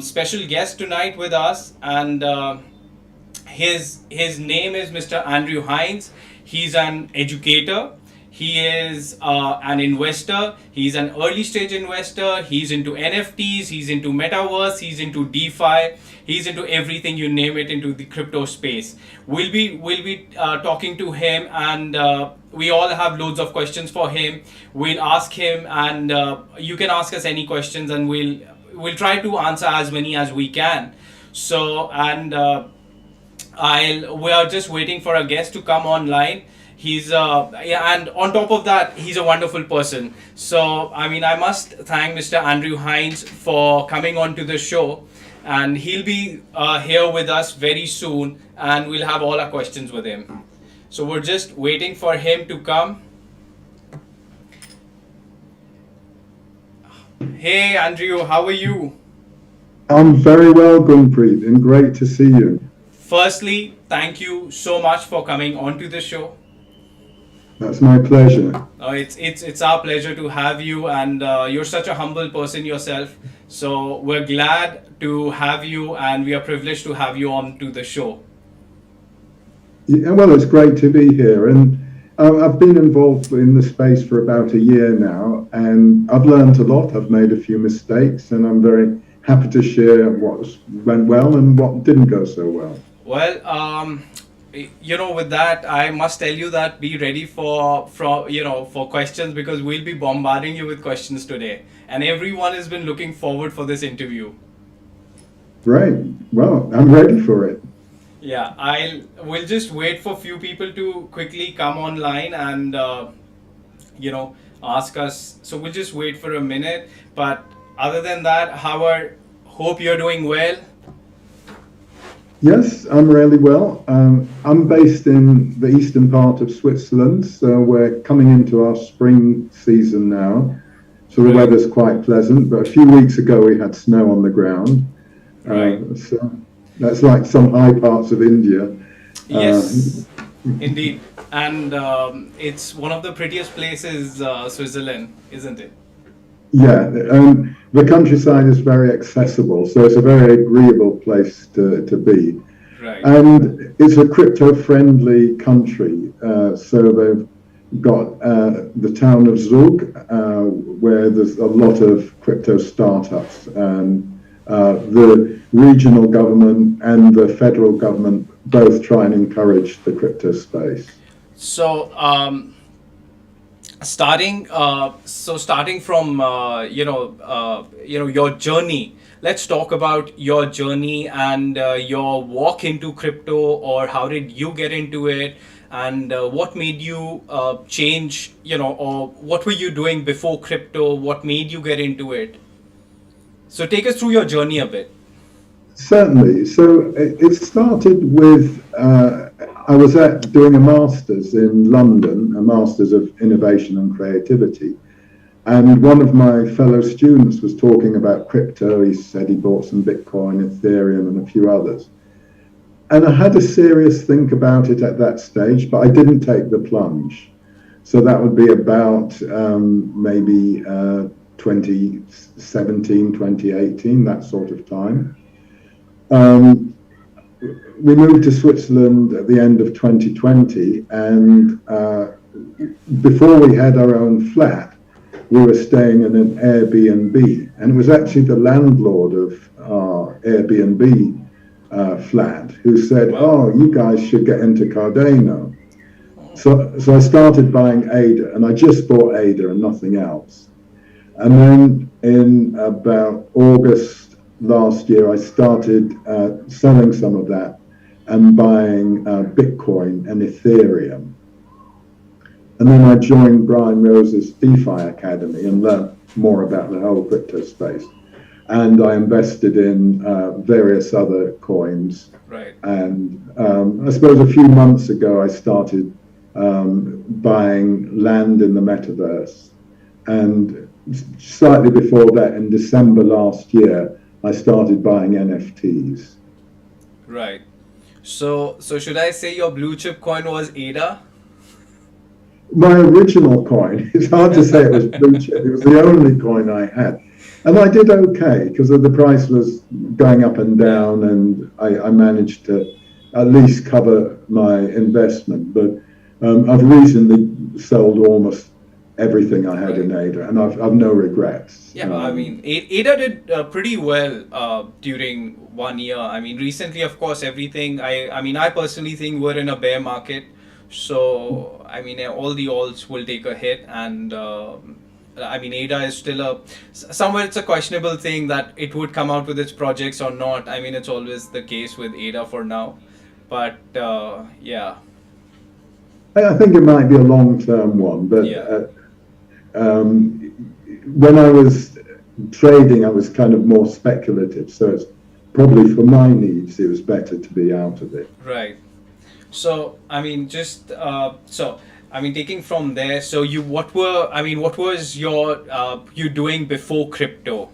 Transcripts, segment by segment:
special guest tonight with us, and his name is Mr. Andrew Hines. He's an educator. He is an investor. He's an early stage investor. He's into NFTs. He's into metaverse. He's into DeFi. He's into everything you name it into the crypto space. We'll be talking to him, and we all have loads of questions for him. We'll ask him, and you can ask us any questions, and we'll try to answer as many as we can. So and we are just waiting for a guest to come online. He's yeah, and on top of that, he's a wonderful person. So I mean, I must thank Mr. Andrew Hines for coming on to the show, and he'll be here with us very soon, and we'll have all our questions with him. So we're just waiting for him to come. Hey Andrew, how are you? I'm very well, Gunpreet, and great to see you. Firstly, thank you so much for coming onto the show. That's my pleasure. It's our pleasure to have you, and you're such a humble person yourself. So we're glad to have you, and we are privileged to have you on to the show. Yeah, well, it's great to be here, and I've been involved in the space for about a year now, and I've learned a lot. I've made a few mistakes, and I'm very happy to share what went well and what didn't go so well. Well, with that, I must tell you that be ready for questions, because we'll be bombarding you with questions today, and everyone has been looking forward for this interview. Great. Well, I'm ready for it. Yeah, we'll just wait for few people to quickly come online and ask us. So we'll just wait for a minute. But other than that, hope you're doing well. Yes, I'm really well. I'm based in the eastern part of Switzerland, so we're coming into our spring season now. So the weather's quite pleasant, but a few weeks ago we had snow on the ground. Right. So that's like some high parts of India. Yes, indeed. And it's one of the prettiest places, Switzerland, isn't it? Yeah, the countryside is very accessible, so it's a very agreeable place to be. Right. And it's a crypto-friendly country, so they've got the town of Zug, where there's a lot of crypto startups, and the regional government and the federal government both try and encourage the crypto space. So, starting from your journey. Let's talk about your journey and your walk into crypto, or how did you get into it, and what made you change, or what were you doing before crypto? What made you get into it? So take us through your journey a bit. Certainly. So it started with I was doing a master's in London, a master's of innovation and creativity. And one of my fellow students was talking about crypto. He said he bought some Bitcoin, Ethereum, and a few others. And I had a serious think about it at that stage, but I didn't take the plunge. So that would be about maybe 2017, 2018, that sort of time. We moved to Switzerland at the end of 2020, and before we had our own flat, we were staying in an Airbnb, and it was actually the landlord of our Airbnb flat who said, "Oh, you guys should get into Cardano." So I started buying ADA, and I just bought ADA and nothing else. And then in about August last year, I started selling some of that and buying Bitcoin and Ethereum. And then I joined Brian Rose's DeFi Academy and learned more about the whole crypto space. And I invested in various other coins. Right. And I suppose a few months ago, I started buying land in the metaverse. And slightly before that, in December last year, I started buying NFTs. Right. So should I say your blue chip coin was ADA? My original coin, it's hard to say it was blue chip. It was the only coin I had. And I did okay because the price was going up and Yeah. down, and I managed to at least cover my investment. But I've recently sold almost everything I had in Right. Ada, and I've no regrets. Yeah, I mean, Ada did pretty well during 1 year. I mean, recently, of course, everything. I mean, I personally think we're in a bear market, so I mean, all the alts will take a hit, and I mean, Ada is still somewhere. It's a questionable thing that it would come out with its projects or not. I mean, it's always the case with Ada for now, but yeah, I think it might be a long-term one, but yeah. when I was trading, I was kind of more speculative. So it's probably for my needs, it was better to be out of it. Right. So I mean, just so I mean, taking from there. So you, what was your you doing before crypto?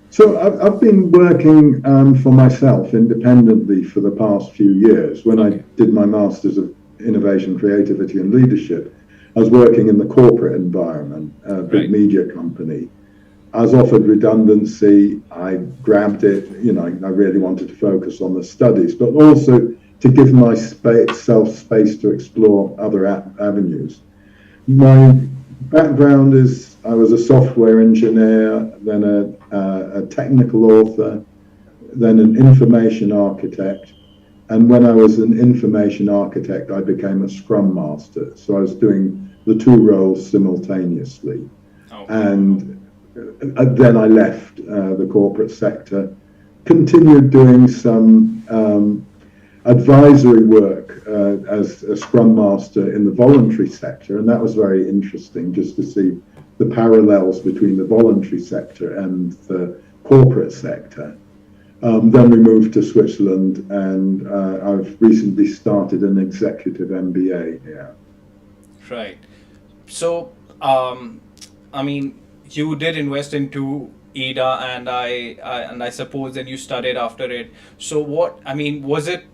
So I've been working for myself independently for the past few years. When I Okay. did my Masters of Innovation, Creativity and Leadership, I was working in the corporate environment, a big Right. media company. I was offered redundancy. I grabbed it. You know, I really wanted to focus on the studies, but also to give myself space to explore other avenues. My background is I was a software engineer, then a technical author, then an information architect. And when I was an information architect, I became a scrum master. So I was doing the two roles simultaneously. Okay. And then I left the corporate sector, continued doing some advisory work as a scrum master in the voluntary sector, and that was very interesting just to see the parallels between the voluntary sector and the corporate sector. Then we moved to Switzerland, and I've recently started an executive MBA here. Right. So I mean, you did invest into Ada, and I suppose then you studied after it. So what I mean, was it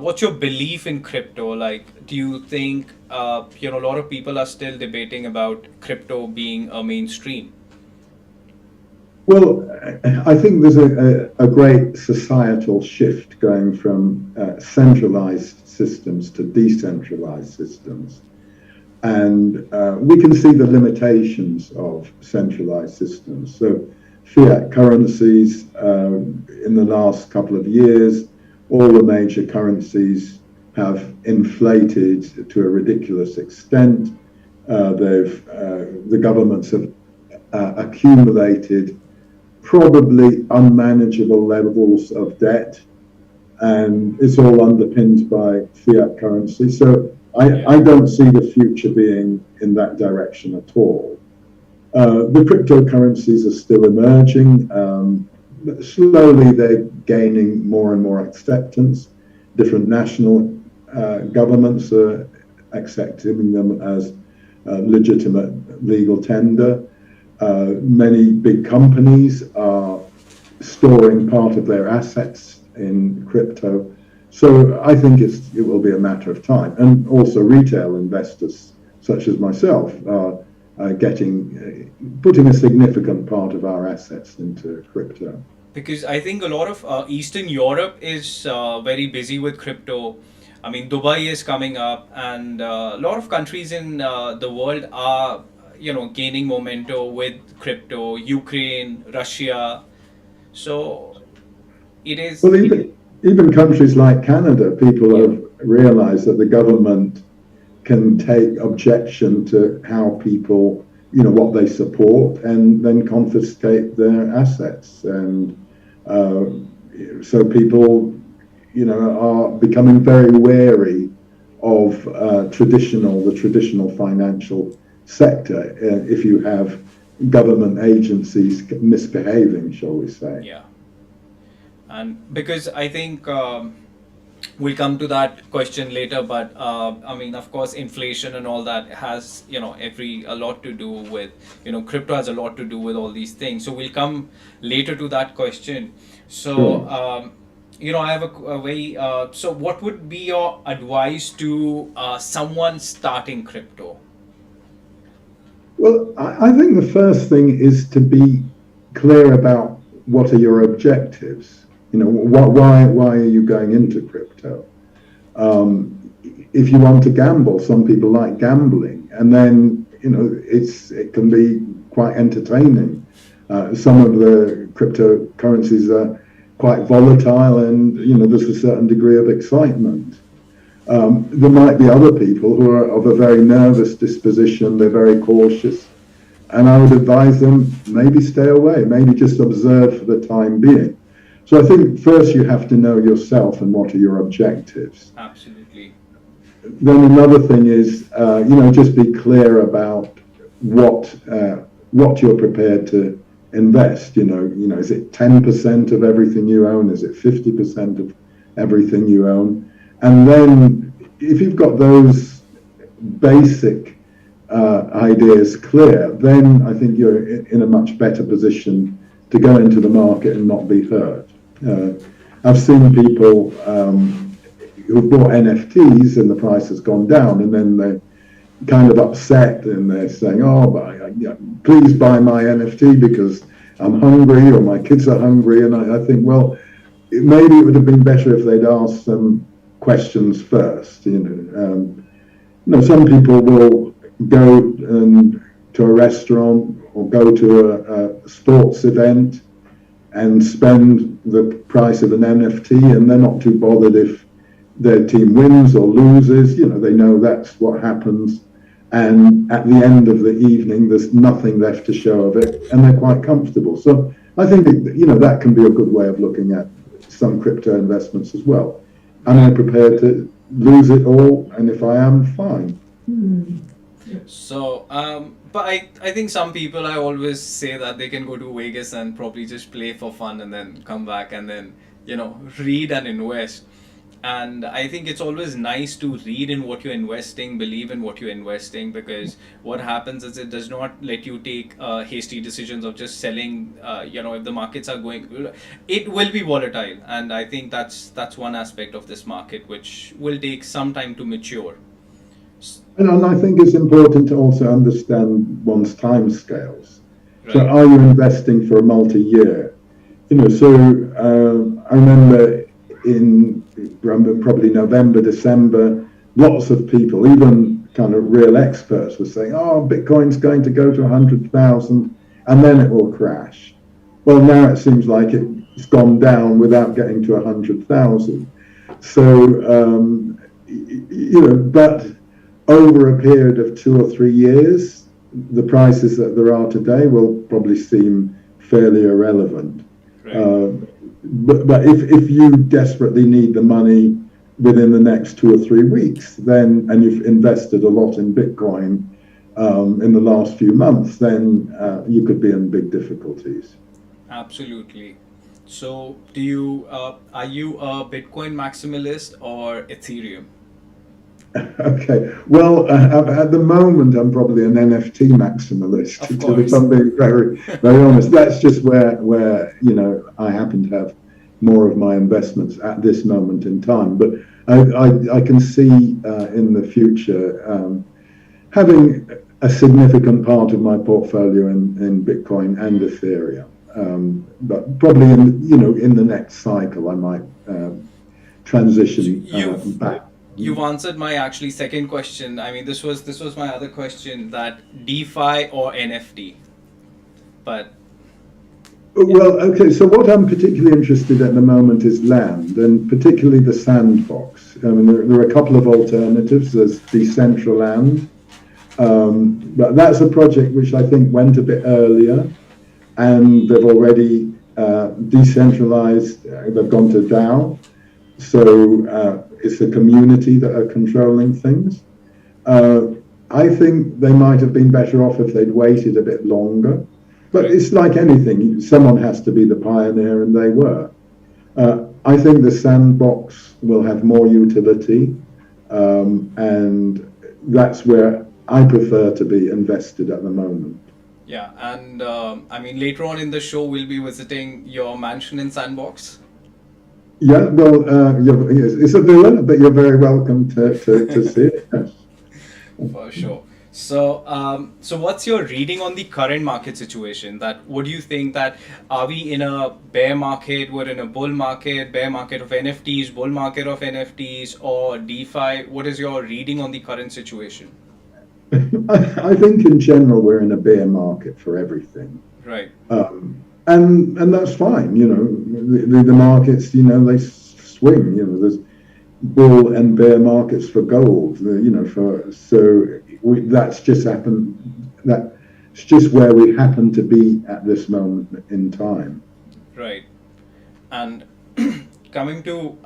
what's your belief in crypto? Like, do you think a lot of people are still debating about crypto being a mainstream? Well, I think there's a great societal shift going from centralized systems to decentralized systems. And we can see the limitations of centralized systems. So, fiat currencies, in the last couple of years, all the major currencies have inflated to a ridiculous extent. The governments have accumulated probably unmanageable levels of debt, and it's all underpinned by fiat currency. So I don't see the future being in that direction at all. The cryptocurrencies are still emerging. Slowly, they're gaining more and more acceptance. Different national governments are accepting them as legitimate legal tender. Many big companies are storing part of their assets in crypto. So I think it will be a matter of time. And also retail investors, such as myself, are putting a significant part of our assets into crypto. Because I think a lot of Eastern Europe is very busy with crypto. I mean, Dubai is coming up, and a lot of countries in the world are, gaining momentum with crypto. Ukraine, Russia. So it is. Well, even countries like Canada, people Yeah. have realized that the government can take objection to how people, what they support, and then confiscate their assets. And so people, are becoming very wary of the traditional financial sector if you have government agencies misbehaving, shall we say. Yeah. And because I think we'll come to that question later, but I mean, of course, inflation and all that has, a lot to do with, crypto has a lot to do with all these things. So we'll come later to that question. So Sure. I have a very so what would be your advice to someone starting crypto? Well, I think the first thing is to be clear about what are your objectives. You know, why are you going into crypto? If you want to gamble, some people like gambling, and then it can be quite entertaining. Some of the cryptocurrencies are quite volatile, and there's a certain degree of excitement. There might be other people who are of a very nervous disposition, they're very cautious, and I would advise them maybe stay away, maybe just observe for the time being. So I think first you have to know yourself and what are your objectives. Absolutely. Then another thing is, just be clear about what you're prepared to invest. Is it 10% of everything you own? Is it 50% of everything you own? And then if you've got those basic ideas clear, then I think you're in a much better position to go into the market and not be hurt. I've seen people who've bought NFTs and the price has gone down, and then they're kind of upset and they're saying, please buy my NFT because I'm hungry or my kids are hungry. And I think, well, maybe it would have been better if they'd asked some questions first. Some people will go to a restaurant or go to a sports event and spend the price of an NFT, and they're not too bothered if their team wins or loses. They know that's what happens, and at the end of the evening there's nothing left to show of it, and they're quite comfortable. So I think that can be a good way of looking at some crypto investments as well. Am I prepared to lose it all? And if I am, fine. So, but I think some people, I always say that they can go to Vegas and probably just play for fun and then come back and then, read and invest. And I think it's always nice to read in what you're investing, believe in what you're investing, because what happens is it does not let you take hasty decisions of just selling. If the markets are going, it will be volatile, and I think that's one aspect of this market which will take some time to mature. And I think it's important to also understand one's time scales. Right. So are you investing for a multi-year? I remember in probably November, December, lots of people, even kind of real experts, were saying, Bitcoin's going to go to 100,000 and then it will crash. Well, now it seems like it's gone down without getting to 100,000. So, but over a period of 2 or 3 years, the prices that there are today will probably seem fairly irrelevant. Right. But if you desperately need the money within the next 2 or 3 weeks, and you've invested a lot in Bitcoin in the last few months, then you could be in big difficulties. Absolutely. So, are you a Bitcoin maximalist or Ethereum? Okay. Well, at the moment, I'm probably an NFT maximalist. If I'm being very, very honest, that's just where I happen to have more of my investments at this moment in time. But I can see in the future having a significant part of my portfolio in Bitcoin and Ethereum. But probably in the next cycle, I might transition back. You've answered my actually second question. I mean, this was my other question, that DeFi or NFT. But well, okay. So what I'm particularly interested in at the moment is land, and particularly the sandbox. I mean, there are a couple of alternatives. There's Decentraland, but that's a project which I think went a bit earlier, and they've already decentralized. They've gone to DAO, so it's the community that are controlling things. I think they might have been better off if they'd waited a bit longer. But it's like anything, someone has to be the pioneer, and they were. I think the sandbox will have more utility, and that's where I prefer to be invested at the moment. Yeah, and I mean, later on in the show, we'll be visiting your mansion in Sandbox. Yeah, well, it's a villa, but you're very welcome to see it. Yes. For sure. So what's your reading on the current market situation? That what do you think that are we in a bear market? We're in a bull market, bear market of NFTs, bull market of NFTs, or DeFi? What is your reading on the current situation? I think in general we're in a bear market for everything, Right. and that's fine. The markets, they swing. There's bull and bear markets for gold. That's just happened. That's just where we happen to be at this moment in time. Right. And coming to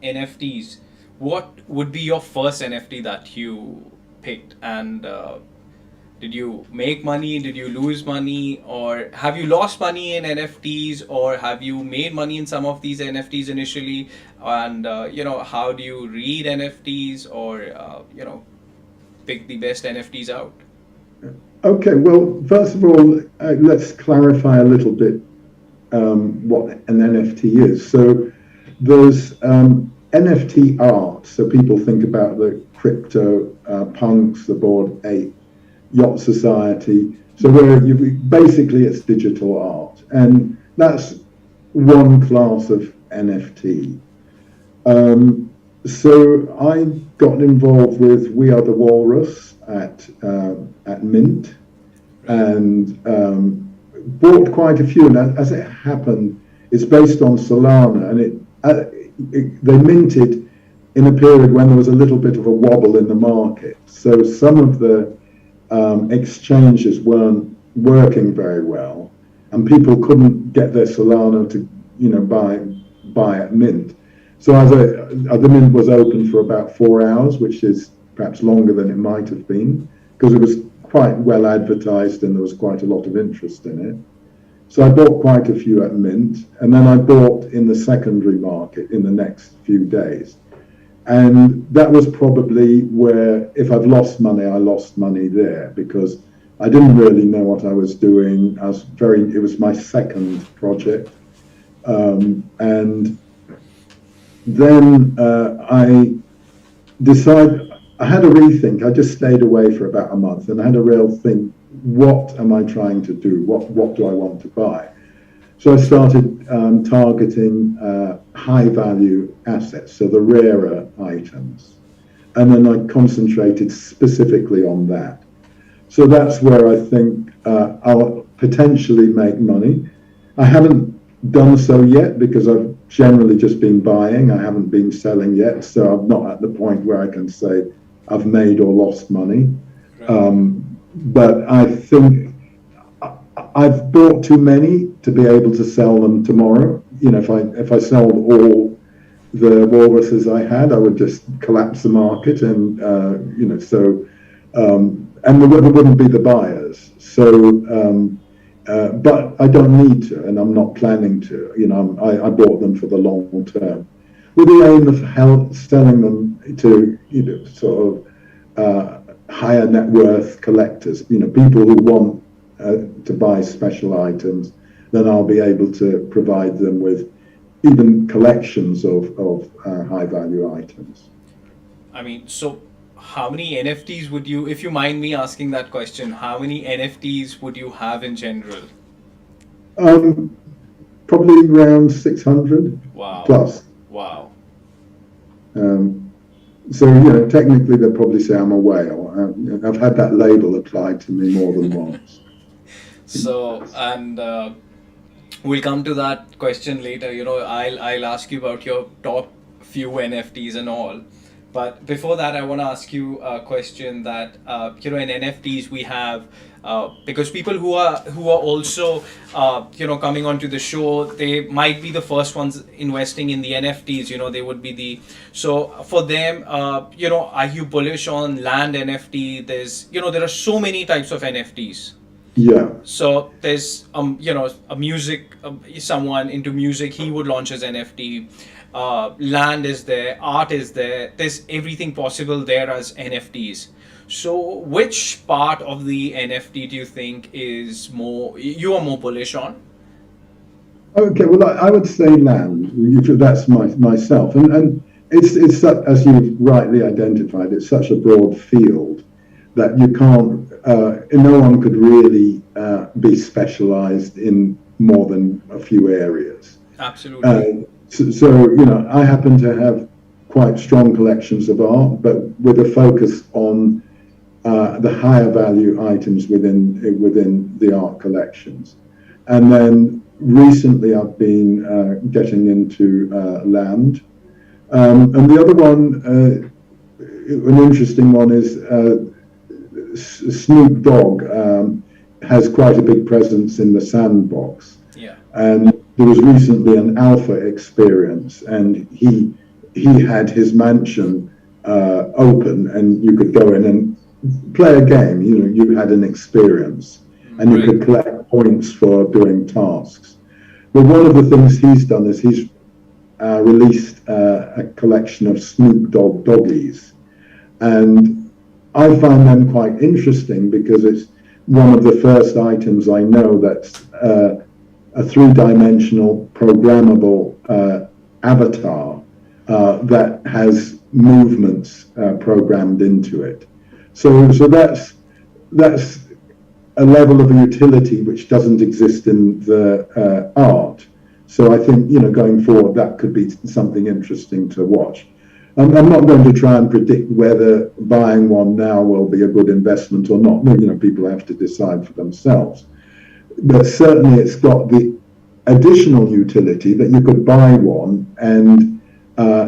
NFTs, what would be your first NFT that you picked? And did you make money? Did you lose money? Or have you lost money in NFTs? Or have you made money in some of these NFTs initially? And, how do you read NFTs or, pick the best NFTs out? Okay, well, first of all, let's clarify a little bit what an NFT is. So there's NFT art. So people think about the crypto punks, the Bored Ape, Yacht Society. So basically it's digital art, and that's one class of NFT. So I got involved with We Are the Walrus at Mint, and bought quite a few. And as it happened, it's based on Solana, and they minted in a period when there was a little bit of a wobble in the market. So some of the exchanges weren't working very well, and people couldn't get their Solana to buy at Mint. So the Mint was open for about 4 hours, which is perhaps longer than it might have been, because it was quite well advertised and there was quite a lot of interest in it. So I bought quite a few at Mint, and then I bought in the secondary market in the next few days. And that was probably where, if I've lost money, I lost money there, because I didn't really know what I was doing. It was my second project. And then I decided, I had a rethink. I just stayed away for about a month, and I had a real think, what am I trying to do? What do I want to buy? So I started targeting high value assets, so the rarer items. And then I concentrated specifically on that. So that's where I think I'll potentially make money. I haven't done so yet because I've generally just been buying. I haven't been selling yet. So I'm not at the point where I can say I've made or lost money. Right. But I think I've bought too many to be able to sell them tomorrow. If I sold all the walruses I had, I would just collapse the market, and and there wouldn't be the buyers. So, but I don't need to, and I'm not planning to. I bought them for the long term, with the aim of selling them to sort of higher net worth collectors. People who want to buy special items. Then I'll be able to provide them with even collections of high value items. I mean, so how many NFTs would you, if you mind me asking that question, how many NFTs would you have in general? Probably around 600. Wow. Plus. Wow. So, technically they'll probably say I'm a whale. I've had that label applied to me more than once. So, and we'll come to that question later. I'll ask you about your top few NFTs and all. But before that, I want to ask you a question that in NFTs we have because people who are also coming onto the show, they might be the first ones investing in the NFTs. They would be so for them. Are you bullish on land NFT? There are so many types of NFTs. Yeah. So there's a music someone into music, he would launch his NFT. Land is there, art is there. There's everything possible there as NFTs. So which part of the NFT do you think you are more bullish on? Okay, well, I would say land. That's myself, and it's as you've rightly identified, it's such a broad field. that you can't, no one could really be specialized in more than a few areas. Absolutely. So, you know, I happen to have quite strong collections of art, but with a focus on the higher value items within the art collections. And then recently I've been getting into land. And the other one, an interesting one, is Snoop Dogg has quite a big presence in the sandbox. Yeah. And there was recently an alpha experience, and he had his mansion open, and you could go in and play a game. You know, you had an experience, and you could collect points for doing tasks. But one of the things he's done is he's released a collection of Snoop Dogg doggies, and I find them quite interesting because it's one of the first items I know that's a three-dimensional programmable avatar that has movements programmed into it. So that's a level of utility which doesn't exist in the art. So I think, you know, going forward, that could be something interesting to watch. I'm not going to try and predict whether buying one now will be a good investment or not. You know, people have to decide for themselves. But certainly it's got the additional utility that you could buy one and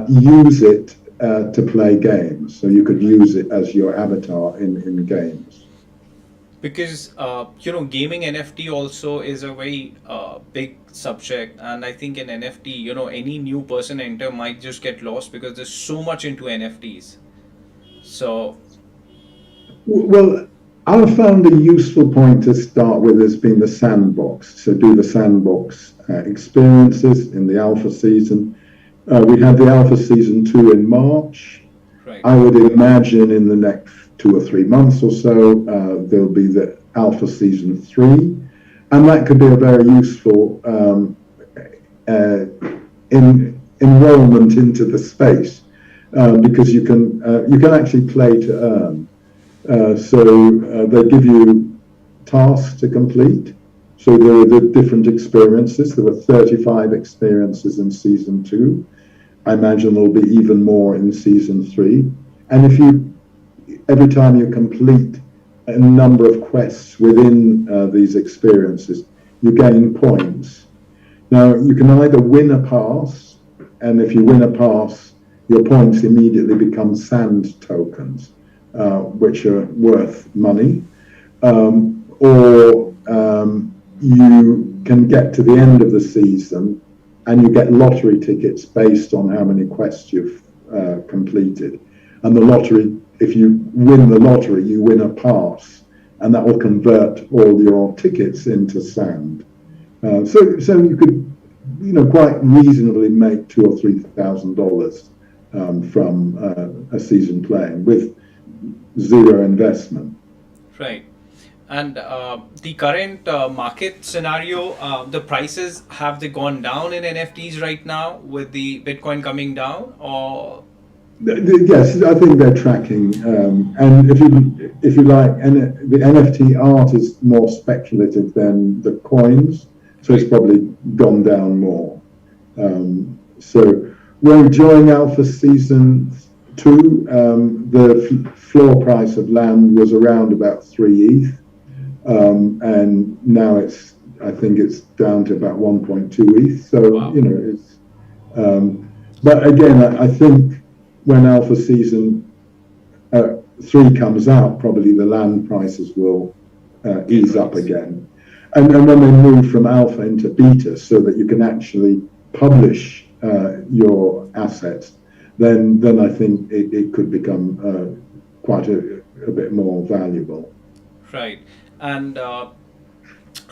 use it to play games. So you could use it as your avatar in games. Because you know, gaming NFT also is a very big subject, and I think in NFT, you know, any new person enter might just get lost because there's so much into NFTs. So Well, I found a useful point to start with has been the sandbox. So do the sandbox experiences in the alpha season. We had the alpha season 2 in March. right, I would imagine in the next 2 or 3 months or so, there'll be the alpha season 3. And that could be a very useful enrollment into the space because you can actually play to earn. So they give you tasks to complete. So there are the different experiences. There were 35 experiences in season 2. I imagine there'll be even more in season 3. And every time you complete a number of quests within these experiences, you gain points. Now, you can either win a pass, and if you win a pass, your points immediately become sand tokens, which are worth money, or you can get to the end of the season and you get lottery tickets based on how many quests you've completed. And the lottery, if you win the lottery, you win a pass, and that will convert all your tickets into sand. So you could, you know, quite reasonably make $2,000 or $3,000 from a season playing with zero investment. right. And the current market scenario, the prices, have they gone down in NFTs right now with the Bitcoin coming down, or? Yes, I think they're tracking. And if you like, the NFT art is more speculative than the coins, so it's probably gone down more. So we're enjoying Alpha Season 2. The floor price of land was around about 3 ETH, and now I think it's down to about 1.2 ETH. So Wow. you know, it's. But again, I think when Alpha Season 3 comes out, probably the land prices will ease up again. And when they move from alpha into beta so that you can actually publish your assets, then I think it could become quite a bit more valuable. Right. And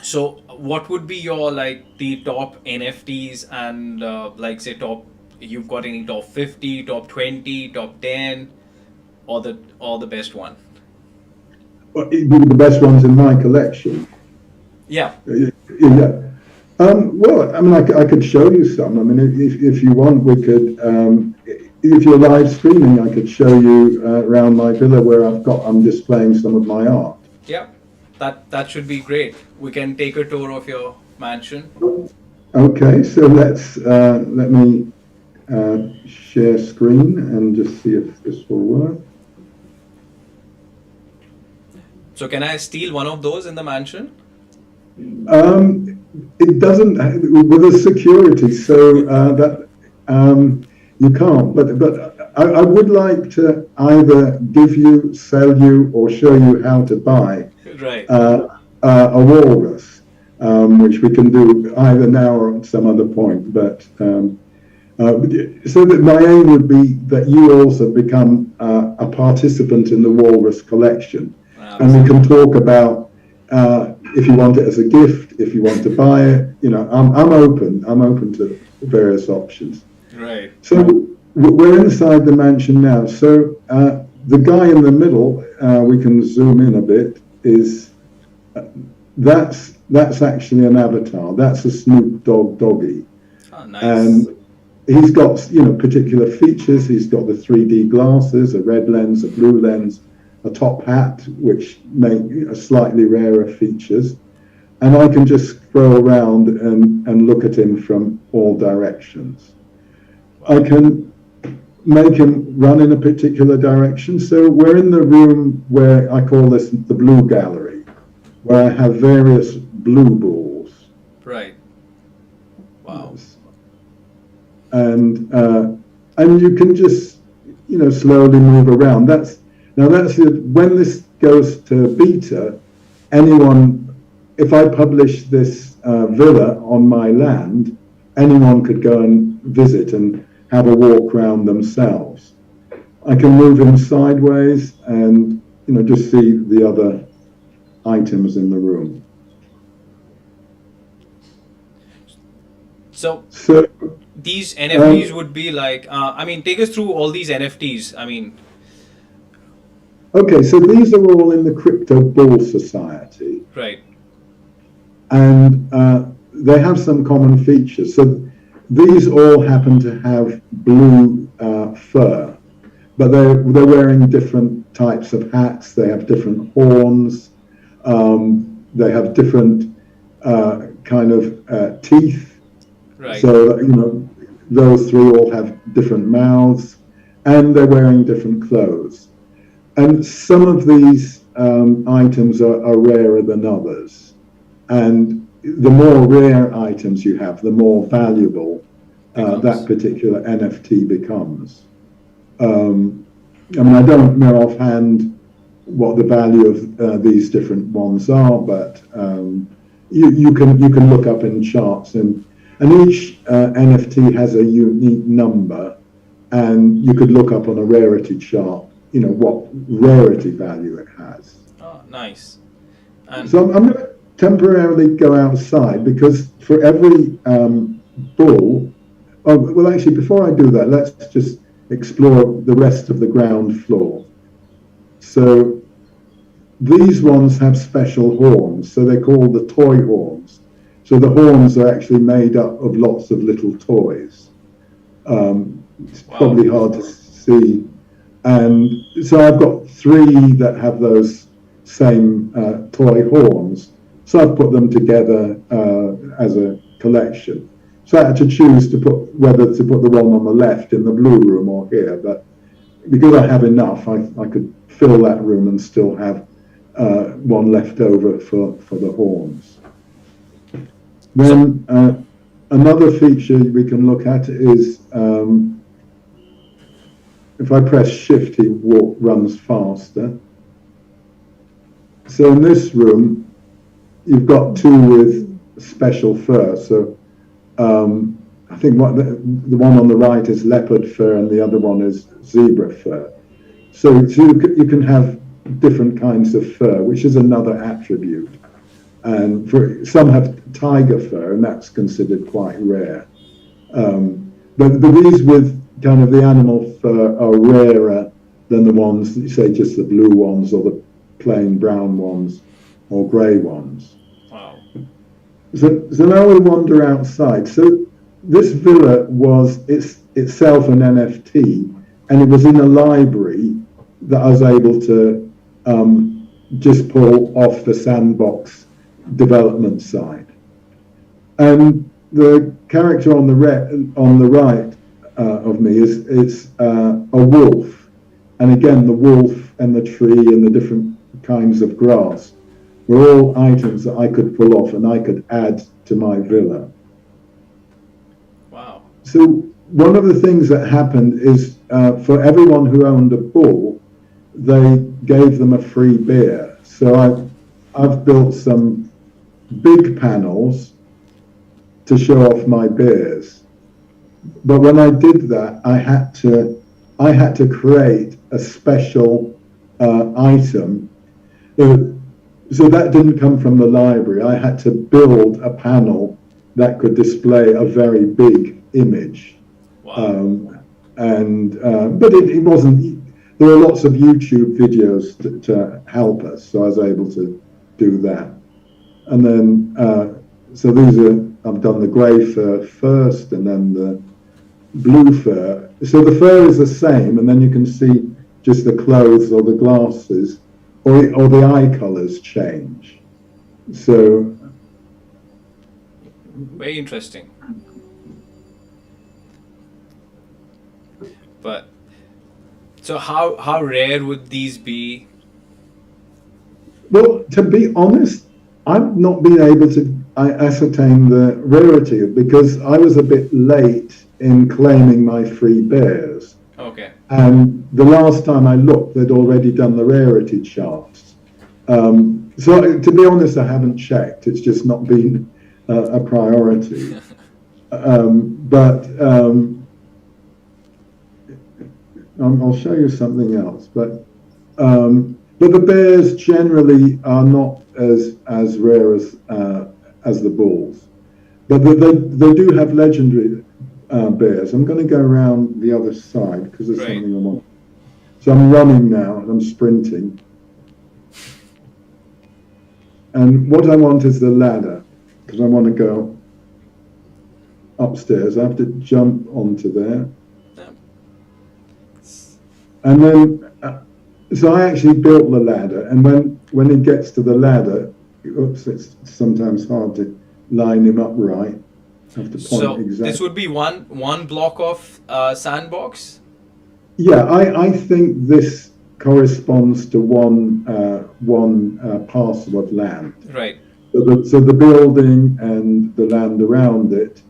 so what would be your, like, the top NFTs and like, say, you've got any top 50, top 20, top 10, or the best one? Well, the best ones in my collection. Yeah. Yeah. Well, I mean, I could show you some. I mean, if you want, we could. if you're live streaming, I could show you around my villa where I'm displaying some of my art. Yeah, that should be great. We can take a tour of your mansion. Okay, so let me share screen and just see if this will work. So can I steal one of those in the mansion? It doesn't with the security, so that you can't. But I would like to either give you, sell you, or show you how to buy Right. A walrus, which we can do either now or at some other point. But so that my aim would be that you also become a participant in the walrus collection, and we can talk about if you want it as a gift, if you want to buy it. I'm open to various options. Right. So we're inside the mansion now. So the guy in the middle, we can zoom in a bit, is that's actually an avatar. That's a Snoop Dogg doggy. Oh, nice. And he's got particular features. He's got the 3D glasses, a red lens, a blue lens, a top hat, which make slightly rarer features. And I can just scroll around and look at him from all directions. I can make him run in a particular direction. So we're in the room where I call this the blue gallery, where I have various blue balls. Right. Wow. And you can just slowly move around. That's it. When this goes to beta, if I publish this villa on my land, anyone could go and visit and have a walk around themselves. I can move him sideways and just see the other items in the room. So these NFTs would be like, take us through all these NFTs. Okay, so these are all in the Crypto Bull Society. Right. And they have some common features. So these all happen to have blue fur, but they're wearing different types of hats. They have different horns. They have different kind of teeth. Right. So those three all have different mouths, and they're wearing different clothes. And some of these items are rarer than others. And the more rare items you have, the more valuable that particular NFT becomes. I don't know offhand what the value of these different ones are, but you can look up in charts, and each NFT has a unique number, and you could look up on a rarity chart, what rarity value it has. Oh, nice. So I'm going to temporarily go outside, because for every bull, actually, before I do that, let's just explore the rest of the ground floor. So these ones have special horns, so they're called the toy horns. So the horns are actually made up of lots of little toys. It's probably hard to see. And so I've got 3 that have those same toy horns. So I've put them together as a collection. So I had to choose whether to put the one on the left in the blue room or here. But because I have enough, I could fill that room and still have one left over for the horns. Then another feature we can look at is if I press shift, he runs faster. So in this room, you've got 2 with special fur. So I think the one on the right is leopard fur and the other one is zebra fur. So you can have different kinds of fur, which is another attribute. And some have tiger fur, and that's considered quite rare. But these with kind of the animal fur are rarer than the ones, say, just the blue ones or the plain brown ones or grey ones. Wow. So now we wander outside. So this villa was itself an NFT, and it was in a library that I was able to just pull off the Sandbox development side. And the character on the right of me is a wolf, and again the wolf and the tree and the different kinds of grass were all items that I could pull off and I could add to my villa. Wow. So one of the things that happened is for everyone who owned a bull, they gave them a free beer. So I've built some big panels to show off my bears. But when I did that, I had to create a special item. So that didn't come from the library. I had to build a panel that could display a very big image. Wow. But it wasn't. There were lots of YouTube videos to help us, so I was able to do that. And then, so these are, I've done the grey fur first, and then the blue fur. So the fur is the same, and then you can see just the clothes or the glasses, or the eye colours change. So very interesting. But so how rare would these be? Well, to be honest, I've not been able to ascertain the rarity because I was a bit late in claiming my free bears. Okay. And the last time I looked, they'd already done the rarity charts. So to be honest, I haven't checked. It's just not been a priority. I'll show you something else. But the bears generally are not as rare as the bulls. But they do have legendary bears. I'm going to go around the other side because there's something I want. So I'm running now, and I'm sprinting. And what I want is the ladder, because I want to go upstairs. I have to jump onto there. And then, so I actually built the ladder, and when it gets to the ladder, oops, it's sometimes hard to line him up right. I have to point so exactly. This would be one block of Sandbox? Yeah, I think this corresponds to one parcel of land. Right. So the building and the land around it,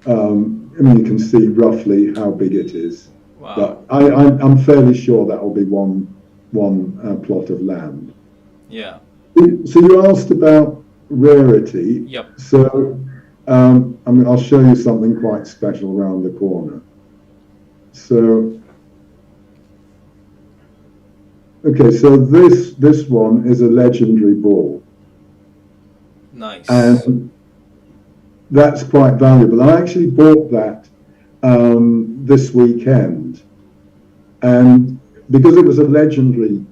I mean, you can see roughly how big it is. Wow. But I'm fairly sure that will be one plot of land. Yeah. So you asked about rarity. Yep. So I'll show you something quite special around the corner. So, okay, so this one is a legendary bull. Nice. And that's quite valuable. I actually bought that this weekend, and because it was a legendary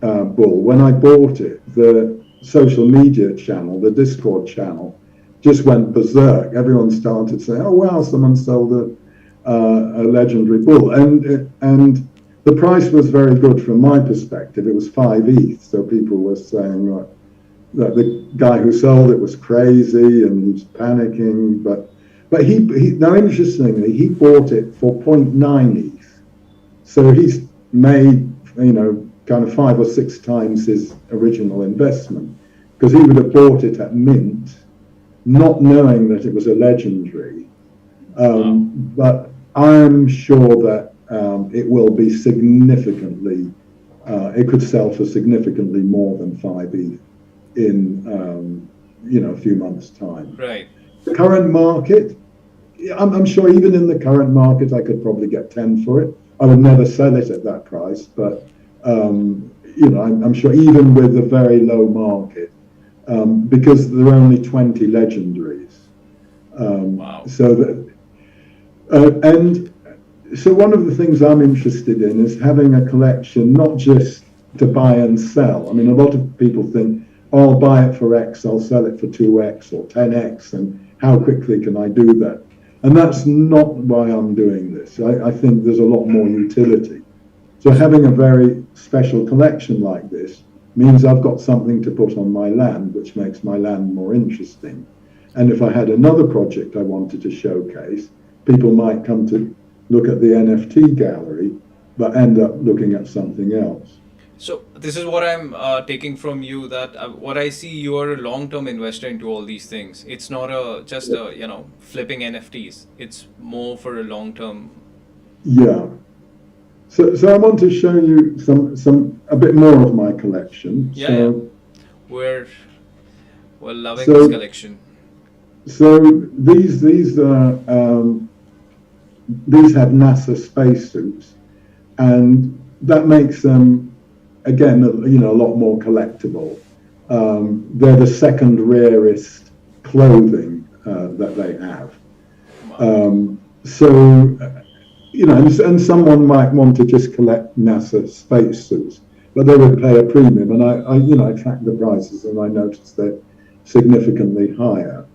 bull, when I bought it, the social media channel, the Discord channel, just went berserk. Everyone started saying, "Oh wow, someone sold a legendary bull," and the price was very good from my perspective. It was 5 ETH, so people were saying that the guy who sold it was crazy and he was panicking, but he now interestingly, he bought it for 0.9 ETH. So he's made, kind of 5 or 6 times his original investment, because he would have bought it at mint, not knowing that it was a legendary. But I'm sure that it will be significantly, it could sell for significantly more than 5 ETH in, a few months' time. Right. The current market, I'm sure even in the current market, I could probably get 10 for it. I would never sell it at that price, but I'm sure even with a very low market, because there are only 20 legendaries. Wow. So one of the things I'm interested in is having a collection, not just to buy and sell. I mean, a lot of people think, oh, I'll buy it for X, I'll sell it for 2X or 10X, and how quickly can I do that? And that's not why I'm doing this. I think there's a lot more utility. So having a very special collection like this means I've got something to put on my land, which makes my land more interesting. And if I had another project I wanted to showcase, people might come to look at the NFT gallery, but end up looking at something else. So this is what I'm taking from you, that what I see, you are a long-term investor into all these things. It's not just flipping NFTs. It's more for a long-term. Yeah. So I want to show you a bit more of my collection. Yeah. We're loving this collection. So these have NASA spacesuits, and that makes them, again, a lot more collectible. They're the second rarest clothing that they have. Wow. And someone might want to just collect NASA spacesuits, but they would pay a premium. And I tracked the prices, and I noticed they're significantly higher.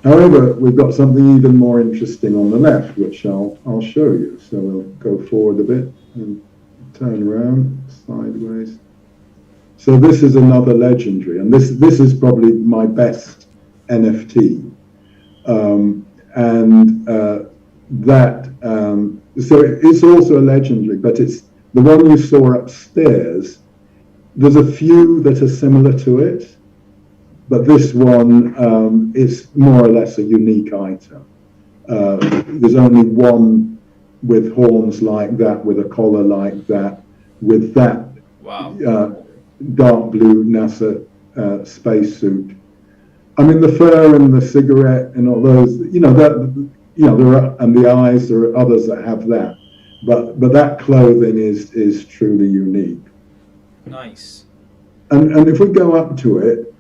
However, we've got something even more interesting on the left, which I'll show you. So we'll go forward a bit and turn around sideways. So this is another legendary, and this is probably my best NFT. So it's also a legendary, but it's the one you saw upstairs. There's a few that are similar to it, but this one is more or less a unique item. There's only one with horns like that, with a collar like that, with that dark blue NASA spacesuit. I mean, the fur and the cigarette and all those, there are, and the eyes. There are others that have that, but that clothing is truly unique. Nice. And if we go up to it,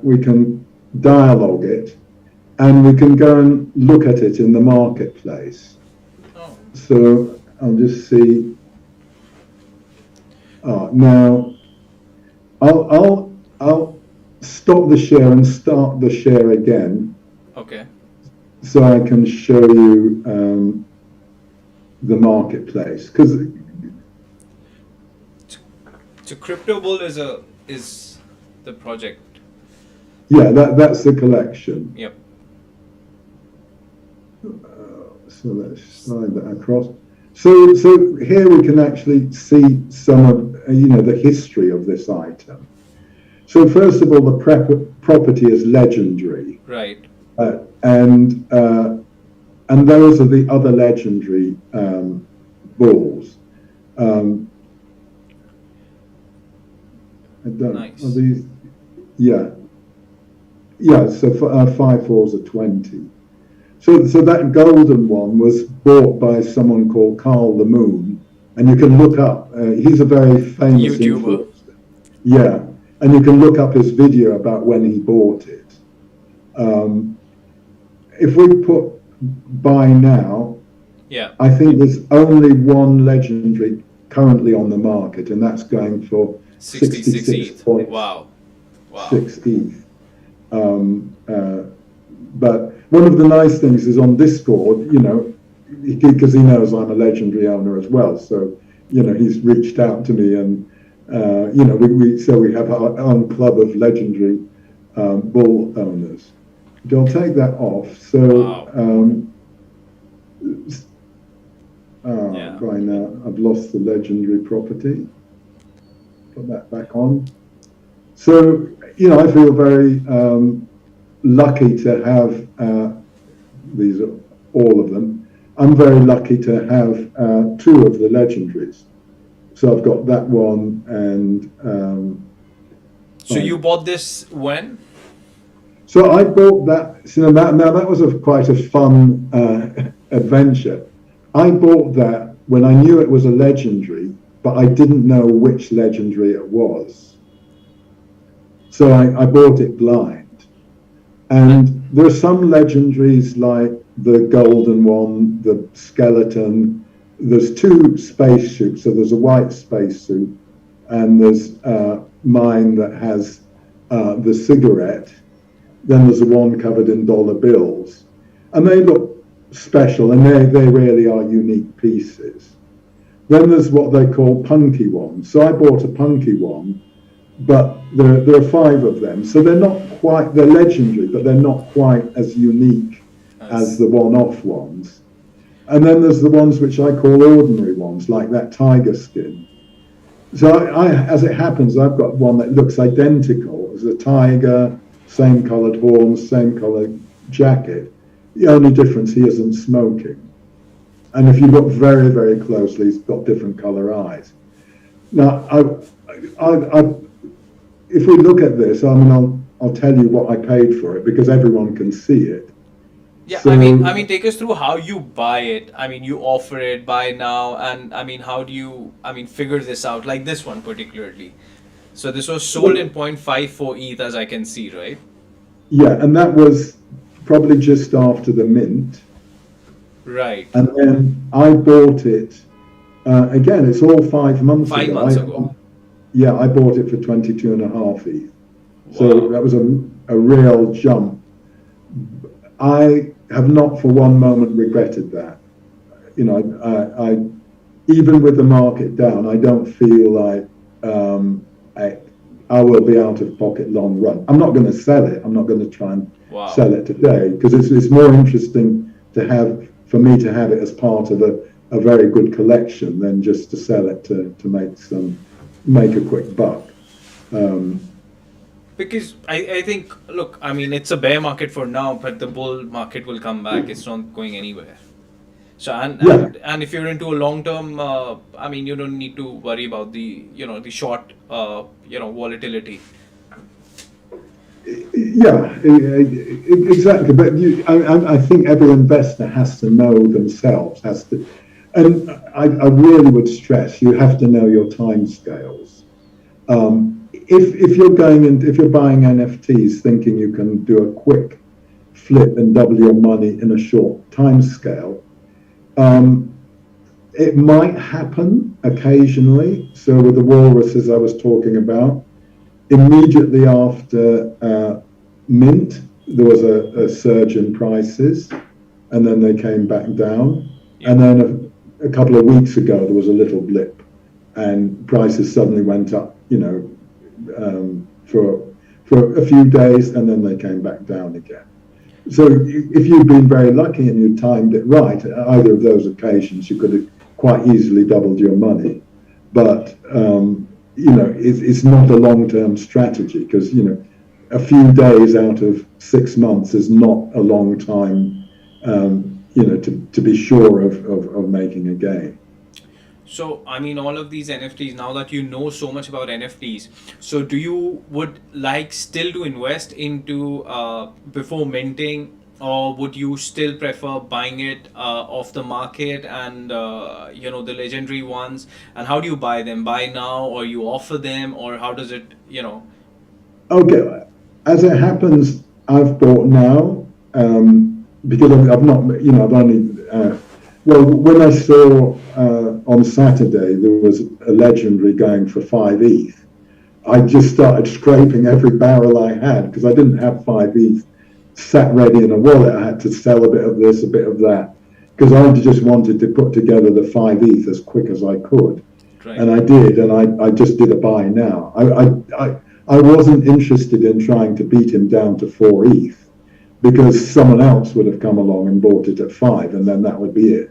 we can dialogue it, and we can go and look at it in the marketplace. Oh. So I'll just see. Now I'll stop the share and start the share again. Okay. So I can show you the marketplace, because so Crypto Bull is the project. Yeah, that's the collection. Yep. So let's slide that across. So here we can actually see some of the history of this item. So first of all, the property is legendary. Right. And those are the other legendary bulls. Nice. Are these? Yeah. So 5 fours are 20. So that golden one was bought by someone called Carl the Moon, and you can look up. He's a very famous YouTuber. Influencer. Yeah, and you can look up his video about when he bought it. If we put buy now, I think there's only one legendary currently on the market, and that's going for 66 ETH. Wow. 6 ETH. But one of the nice things is on Discord, because he knows I'm a legendary owner as well. So, he's reached out to me, and we have our own club of legendary bull owners. I'll take that off. So, by now I've lost the legendary property. Put that back on. So, I feel very lucky to have these are all of them. I'm very lucky to have 2 of the legendaries. So I've got that one, and so you bought this when? So I bought that. So that was quite a fun adventure. I bought that when I knew it was a legendary, but I didn't know which legendary it was. So I bought it blind. And there are some legendaries like the golden one, the skeleton. There's 2 spacesuits. So there's a white spacesuit, and there's mine that has the cigarette. Then there's the one covered in dollar bills. And they look special, and they really are unique pieces. Then there's what they call punky ones. So I bought a punky one, but there are 5 of them. So they're legendary, but they're not quite as unique as the one-off ones. And then there's the ones which I call ordinary ones, like that tiger skin. So as it happens, I've got one that looks identical as a tiger, same coloured horns, same coloured jacket. The only difference, he isn't smoking. And if you look very, very closely, he's got different colour eyes. Now, if we look at this, I mean, I'll tell you what I paid for it because everyone can see it. Yeah, so, I mean, take us through how you buy it. I mean, you offer it, buy now, and I mean, how do you, figure this out? Like this one particularly. So this was sold in 0.54 ETH, as I can see, right? Yeah, and that was probably just after the mint. Right. And then I bought it. Again, it's all 5 months ago. 5 months ago. Yeah, I bought it for 22.5 ETH. Wow. So that was a real jump. I have not for one moment regretted that. You know, I even with the market down, I don't feel like I will be out of pocket long run. I'm not going to sell it. I'm not going to try and sell it today because it's more interesting for me to have it as part of a very good collection than just to sell it to make a quick buck. Because I think, look, I mean, it's a bear market for now, but the bull market will come back. It's not going anywhere. So, and if you're into a long term, I mean, you don't need to worry about the short, volatility. Yeah, exactly. But I think every investor has to know themselves, and I really would stress you have to know your time scales. If you're buying NFTs thinking you can do a quick flip and double your money in a short time scale, it might happen occasionally. So with the walruses I was talking about, immediately after mint, there was a surge in prices, and then they came back down. Yeah. And then a couple of weeks ago, there was a little blip, and prices suddenly went up, for a few days, and then they came back down again. So if you'd been very lucky and you timed it right, either of those occasions, you could have quite easily doubled your money. But it's not a long-term strategy because a few days out of 6 months is not a long time, to be sure of making a gain. So, I mean, all of these NFTs, now that you know so much about NFTs, so would like still to invest into before minting, or would you still prefer buying it off the market and, the legendary ones? And how do you buy them? Buy now, or you offer them, or how does it, Okay, as it happens, I've bought now because I've not, I've only... well, when I saw on Saturday there was a legendary going for 5 ETH, I just started scraping every barrel I had because I didn't have 5 ETH sat ready in a wallet. I had to sell a bit of this, a bit of that, because I just wanted to put together the 5 ETH as quick as I could. Right. And I did, and I just did a buy now. I wasn't interested in trying to beat him down to 4 ETH. Because someone else would have come along and bought it at 5, and then that would be it.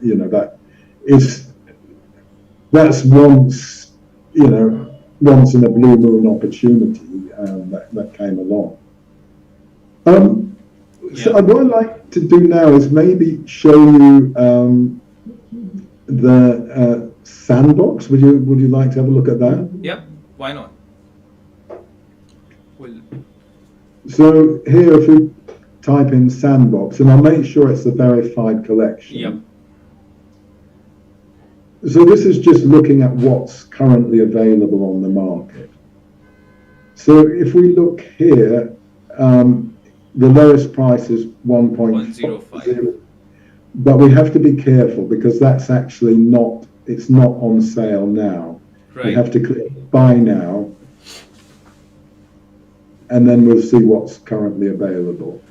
That's once in a blue moon opportunity that came along. So what I'd like to do now is maybe show you the sandbox. Would you like to have a look at that? Yep. Why not? So here, if we type in sandbox, and I'll make sure it's the verified collection. Yep. So this is just looking at what's currently available on the market. So if we look here, the lowest price is 1.05, but we have to be careful because that's actually it's not on sale now. Right. We have to click buy now, and then we'll see what's currently available.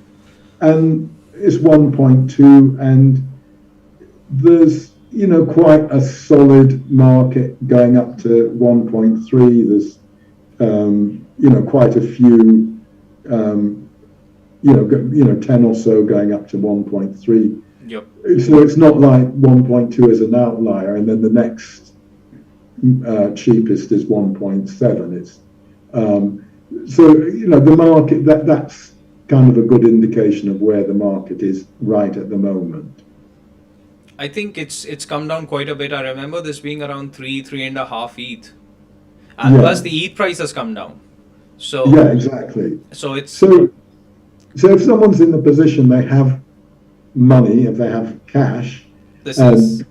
And it's 1.2, and there's quite a solid market going up to 1.3. There's quite a few 10 or so going up to 1.3. Yep. So it's not like 1.2 is an outlier, and then the next cheapest is 1.7. It's the market that's kind of a good indication of where the market is right at the moment. I think it's come down quite a bit. I remember this being around 3.5 ETH, and plus the ETH price has come down. So yeah, exactly. So it's so if someone's in the position they have money, if they have cash, this is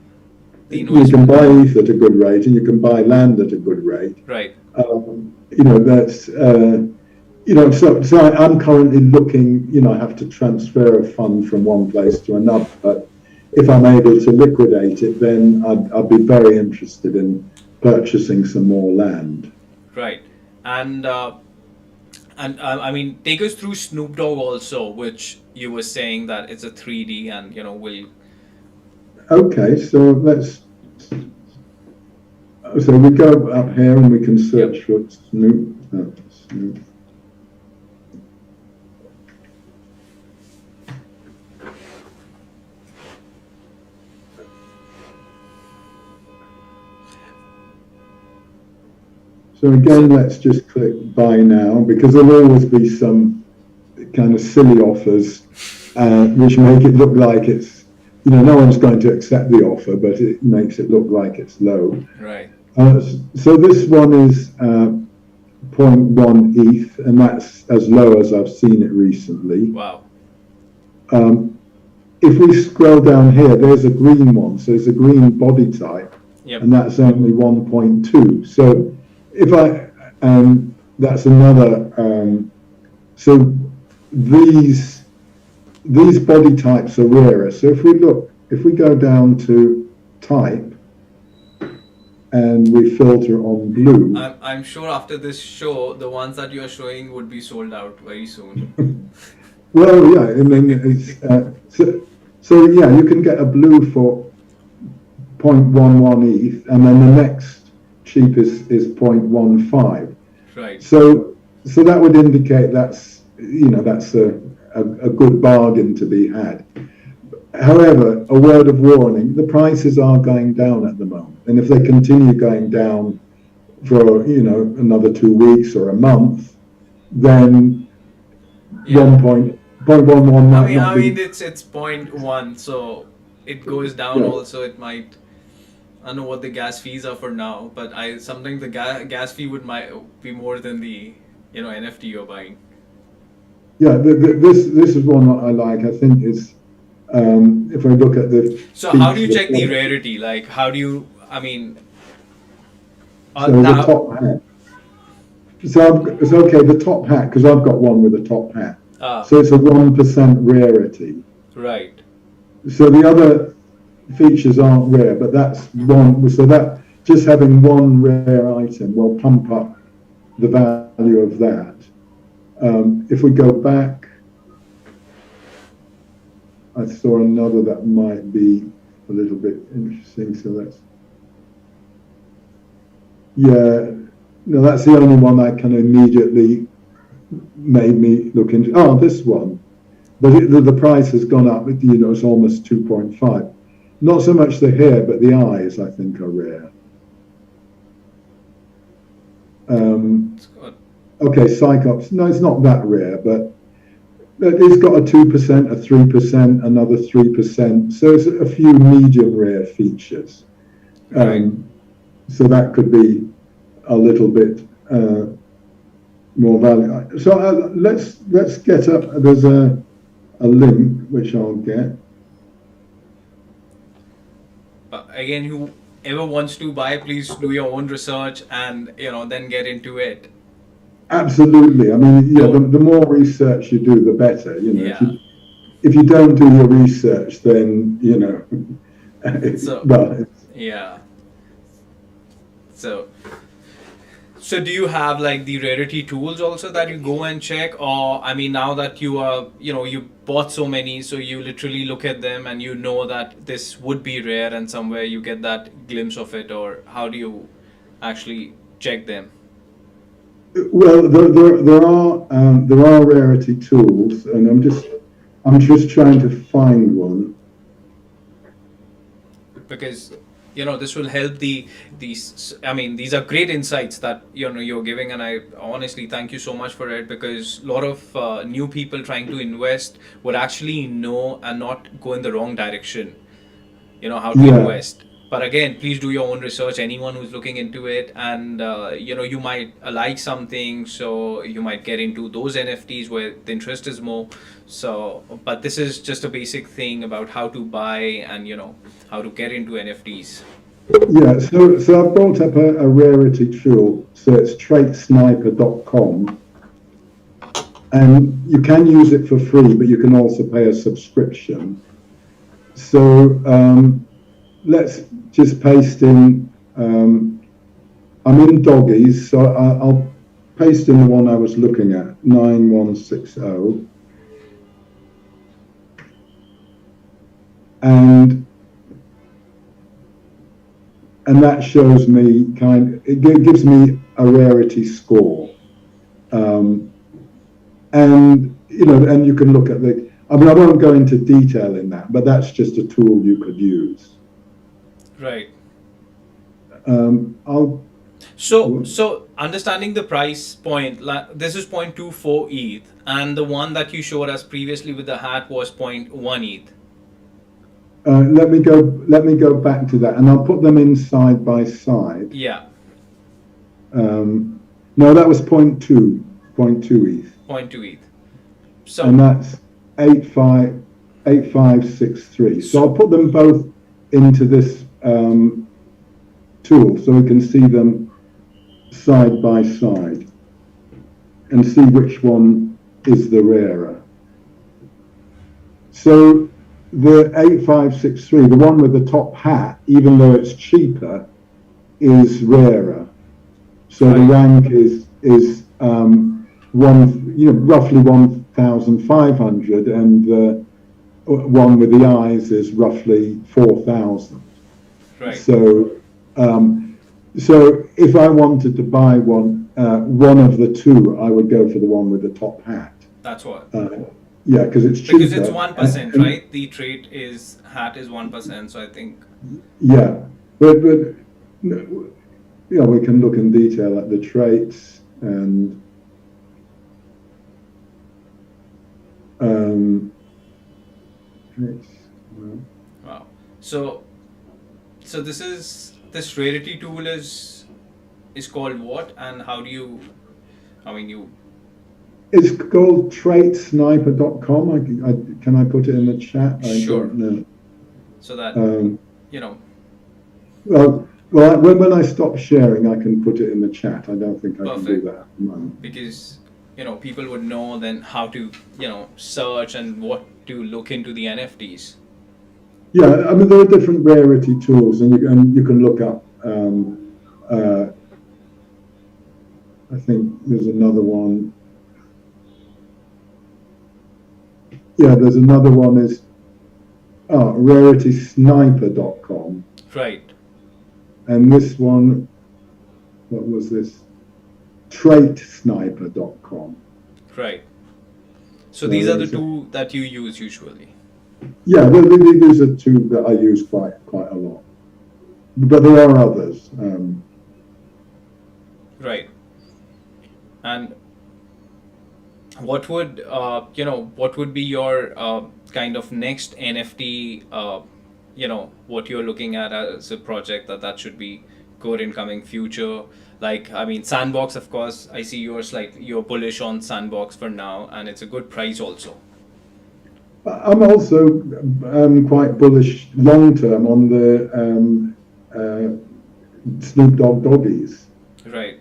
the you investment. can buy ETH at a good rate, and you can buy land at a good rate. Right. That's so I'm currently looking. I have to transfer a fund from one place to another, but if I'm able to liquidate it, then I'd be very interested in purchasing some more land. Right. And I mean, take us through Snoop Dogg also, which you were saying that it's a 3D, and we'll. Okay, so we go up here and we can search for Snoop. Snoop. So again, let's just click buy now, because there'll always be some kind of silly offers which make it look like it's, no one's going to accept the offer, but it makes it look like it's low. Right. So this one is 0.1 ETH, and that's as low as I've seen it recently. Wow. If we scroll down here, there's a green one. So it's a green body type, and that's only 1.2. So if that's another. So these body types are rarer. So if we go down to type, and we filter on blue. I'm sure after this show, the ones that you're showing would be sold out very soon. Well, yeah, I mean, it's, so yeah, you can get a blue for 0.11 ETH, and then the next cheapest is 0.15. Right. So that would indicate that's a good bargain to be had. However, a word of warning: the prices are going down at the moment, and if they continue going down for another 2 weeks or a month, then 1.11 might I mean, it's 0.1, so it goes down. Also, it might. I don't know what the gas fees are for now, but sometimes the gas fee might be more than the NFT you're buying. Yeah, this is one that I like. I think it's if I look at the. So how do you check the rarity? Like, how do you? I mean. So the top hat. So it's okay. The top hat, because I've got one with a top hat. So it's a 1% rarity. Right. So the other features aren't rare, but that's one. So that just having one rare item will pump up the value of that. If we go back, I saw another that might be a little bit interesting. So that's the only one that kind of immediately made me look into. Oh, this one, but the price has gone up. It's almost 2.5. Not so much the hair, but the eyes, I think, are rare. Okay, Cyclops. No, it's not that rare, but it's got a 2%, a 3%, another 3%. So it's a few medium rare features. So that could be a little bit more value. So let's get up. There's a link which I'll get. Again, whoever wants to buy, please do your own research and then get into it. Absolutely. I mean, the more research you do, the better. If you don't do your research, then So do you have like the rarity tools also that you go and check, or I mean, now that you are, you bought so many, so you literally look at them and you know that this would be rare, and somewhere you get that glimpse of it, or how do you actually check them? Well, there are rarity tools, and I'm just trying to find one. Because this will help these, I mean, these are great insights that you're giving, and I honestly thank you so much for it, because a lot of new people trying to invest would actually know and not go in the wrong direction, how to Yeah, invest. But again, please do your own research, anyone who's looking into it, and you might like something, so you might get into those NFTs where the interest is more. So but this is just a basic thing about how to buy, and how to get into NFTs. yeah. So I've built up a rarity tool. So it's traitsniper.com, and you can use it for free, but you can also pay a subscription. So let's just paste in. I'm in doggies, so I'll paste in the one I was looking at, 9160, and that shows me it gives me a rarity score, and and you can look at I mean, I won't go into detail in that, but that's just a tool you could use. Right. I'll. So understanding the price point, this is 0.24 ETH, and the one that you showed us previously with the hat was 0.1 ETH. Let me go back to that, and I'll put them in side by side. Yeah. No, that was 0.2 ETH. 0.2 ETH. So, and that's 8563. So I'll put them both into this tool, so we can see them side by side and see which one is the rarer. So the 8563, the one with the top hat, even though it's cheaper, is rarer. So the rank is roughly 1,500, and the one with the eyes is roughly 4,000. right. So if I wanted to buy one of the two, I would go for the one with the top hat. That's what. Yeah, because it's cheaper. Because it's 1%, right? The trait hat is 1%, so I think. Yeah, but we can look in detail at the traits and. Wow. So this rarity tool is called what, and how do you? I mean, you. It's called traitsniper.com. Can I put it in the chat? Sure. I don't know. So that Well, when I stop sharing, I can put it in the chat. I don't think I can do that at the moment. Because people would know then how to search and what to look into the NFTs. Yeah, I mean, there are different rarity tools, and you can look up. I think there's another one. Yeah, there's another one is raritysniper.com. Right. And this one, what was this? traitsniper.com. Right. So these are the two that you use usually. Yeah, these are two that I use quite a lot. But there are others. Right. And what would be your kind of next NFT? What you're looking at as a project that should be good in coming future. Like, I mean, Sandbox, of course. I see you're bullish on Sandbox for now, and it's a good price also. I'm also quite bullish long term on the Snoop Dogg doggies. Right.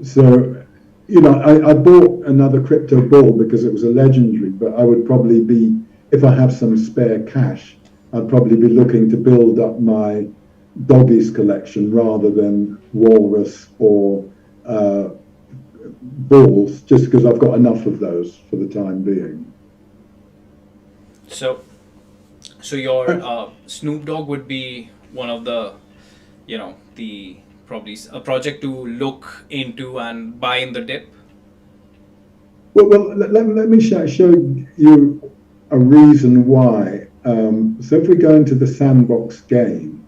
So, I bought another crypto ball because it was a legendary, but I would probably be, if I have some spare cash, I'd probably be looking to build up my doggies collection rather than walrus or uh, balls, just because I've got enough of those for the time being. So your Snoop Dogg would be one of the, the probably a project to look into and buy in the dip. Well, let me show you a reason why. So if we go into the sandbox game,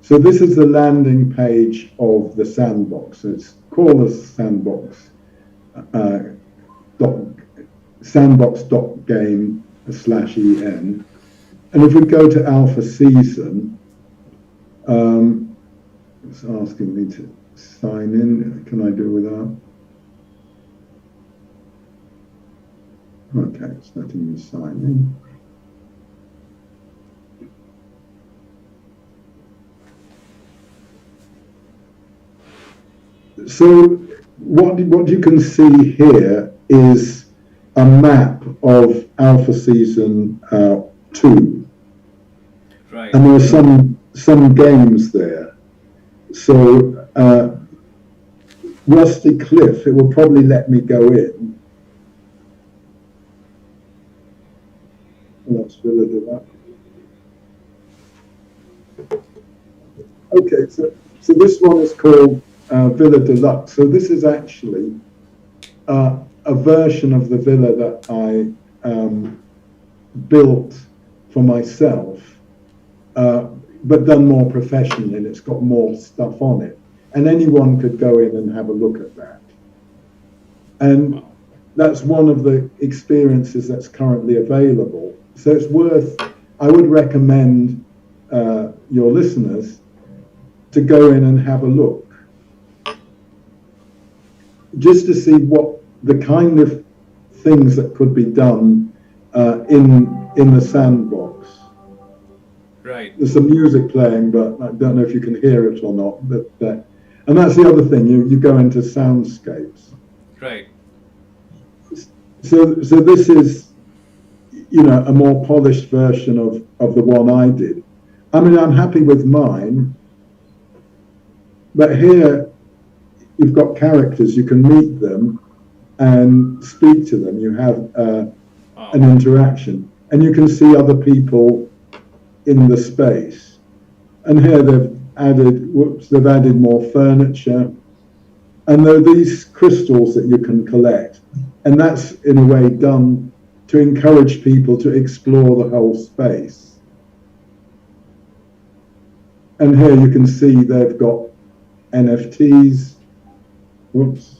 so this is the landing page of the sandbox. It's called a sandbox, sandbox.game/en. And if we go to alpha season, it's asking me to sign in. Can I do without? Okay, it's letting me sign in. So what you can see here is a map of Alpha Season 2. Right. And there are some games there. So Rusty Cliff, it will probably let me go in. And that's Villa Deluxe. Okay, so this one is called Villa Deluxe. So this is actually a version of the villa that I built for myself, but done more professionally, and it's got more stuff on it. And anyone could go in and have a look at that. And that's one of the experiences that's currently available. So it's I would recommend your listeners to go in and have a look, just to see what the kind of things that could be done in the sandbox. Right. There's some music playing, but I don't know if you can hear it or not. And that's the other thing. You go into Soundscapes. Right. So this is, a more polished version of the one I did. I mean, I'm happy with mine, but here you've got characters. You can meet them and speak to them. You have an interaction, and you can see other people in the space. And here they've added more furniture, and there are these crystals that you can collect, and that's in a way done to encourage people to explore the whole space. And here you can see they've got NFTs. Whoops.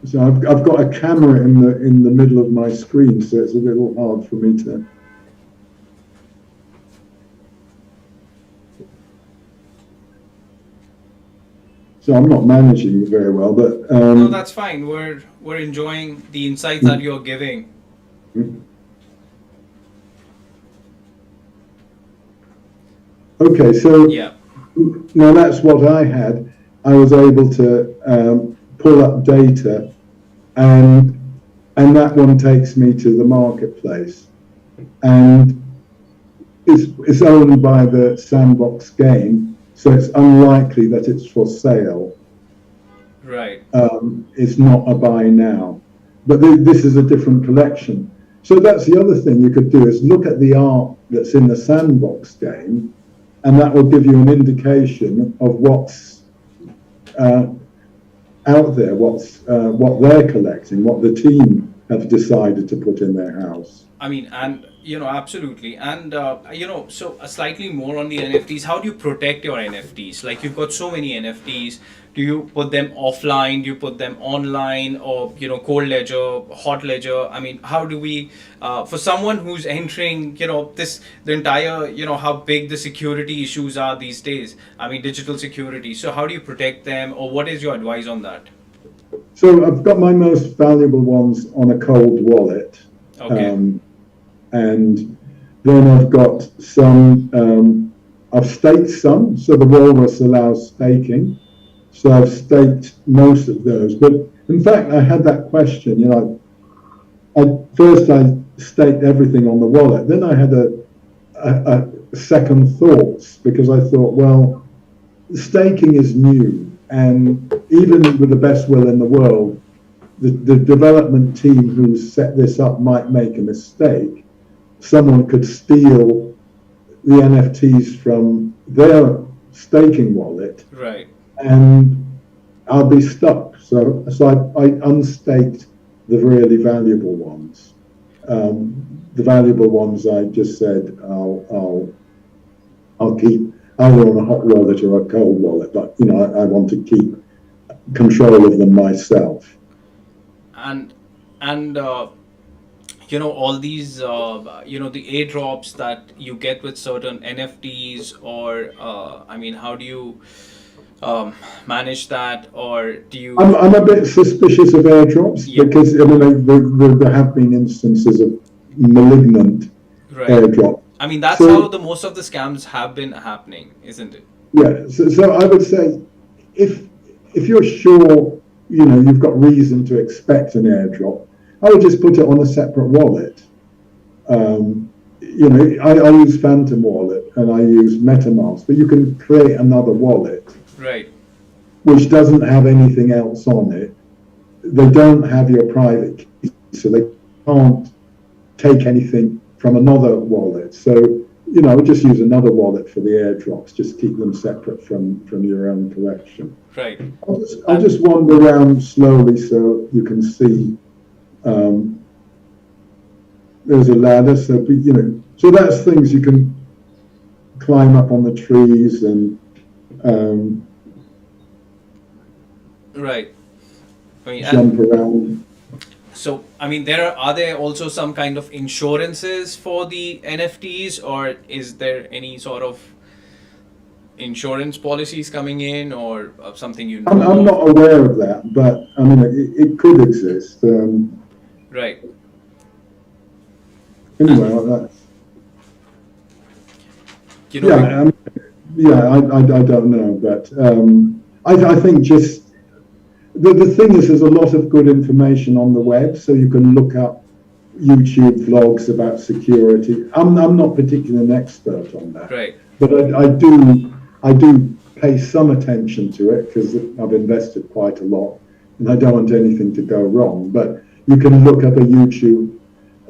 So I've got a camera in the middle of my screen, so it's a little hard for me to. So I'm not managing it very well, but no, that's fine. We're enjoying the insights that you're giving. Okay, so yeah. Now that's what I had. I was able to pull up data, and that one takes me to the marketplace, and it's owned by the Sandbox game, so it's unlikely that it's for sale. Right. It's not a buy now, but this is a different collection. So that's the other thing you could do, is look at the art that's in the Sandbox game, and that will give you an indication of what's out there, what they're collecting, what the team have decided to put in their house. I mean, and absolutely, and so slightly more on the NFTs. How do you protect your NFTs? Like, you've got so many NFTs. Do you put them offline? Do you put them online, or cold ledger, hot ledger? I mean, how do we, for someone who's entering, the entire, how big the security issues are these days? I mean, digital security. So how do you protect them, or what is your advice on that? So I've got my most valuable ones on a cold wallet. Okay. And then I've got some, I've staked some, so the walrus allows staking. So I've staked most of those. But in fact, I had that question, first I staked everything on the wallet. Then I had second thoughts, because I thought, well, staking is new, and even with the best will in the world, the development team who set this up might make a mistake. Someone could steal the NFTs from their staking wallet, Right. and I'll be stuck. So I unstaked the really valuable ones. The valuable ones, I just said I'll keep either on a hot wallet or a cold wallet, but I want to keep control of them myself. And all these the airdrops that you get with certain NFTs, or how do you manage that, or do you? I'm a bit suspicious of airdrops, because there have been instances of malignant airdrop. That's how the most of the scams have been happening, isn't it? Yeah. So I would say, if you're sure you've got reason to expect an airdrop, I would just put it on a separate wallet. I use Phantom Wallet and I use MetaMask, but you can create another wallet, right, which doesn't have anything else on it. They don't have your private key, so they can't take anything from another wallet. So I would just use another wallet for the airdrops. Just keep them separate from your own collection. Right. I'll just wander around slowly so you can see. There's a ladder, so so that's things you can climb up on the trees and. Right. Jump around. So, are there also some kind of insurances for the NFTs, or is there any sort of insurance policies coming in, or something you know? I'm not aware of that, but it could exist. Right. Anyway, I don't know, but I think just. The thing is, there's a lot of good information on the web, so you can look up YouTube vlogs about security. I'm not particularly an expert on that, right? But I do pay some attention to it, because I've invested quite a lot, and I don't want anything to go wrong. But you can look up a YouTube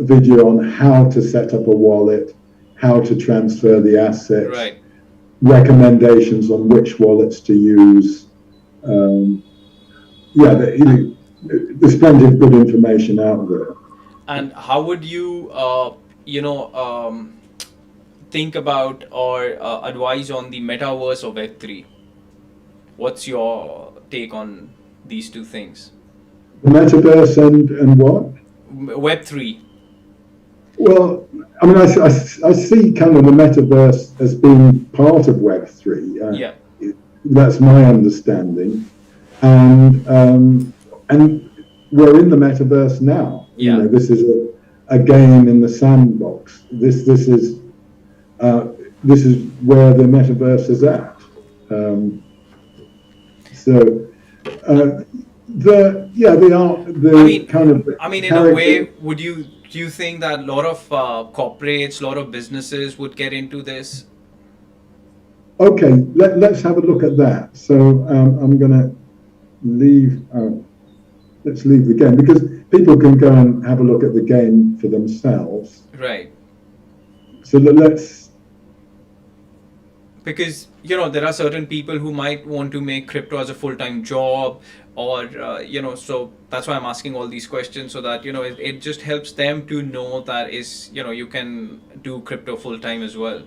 video on how to set up a wallet, how to transfer the assets, right? Recommendations on which wallets to use. There's plenty of good information out there. And how would you, think about or advise on the metaverse or Web3? What's your take on these two things? The metaverse and what? Web3. Well, I see kind of the metaverse as being part of Web3. That's my understanding. And we're in the metaverse now. This is a game in the sandbox. This is where the metaverse is at. In a way, do you think that a lot of corporates, a lot of businesses would get into this? Okay, let's have a look at that. So I'm going to let's leave the game, because people can go and have a look at the game for themselves. Right. So let's. Because there are certain people who might want to make crypto as a full-time job, or so that's why I'm asking all these questions, so that it just helps them to know that you can do crypto full-time as well.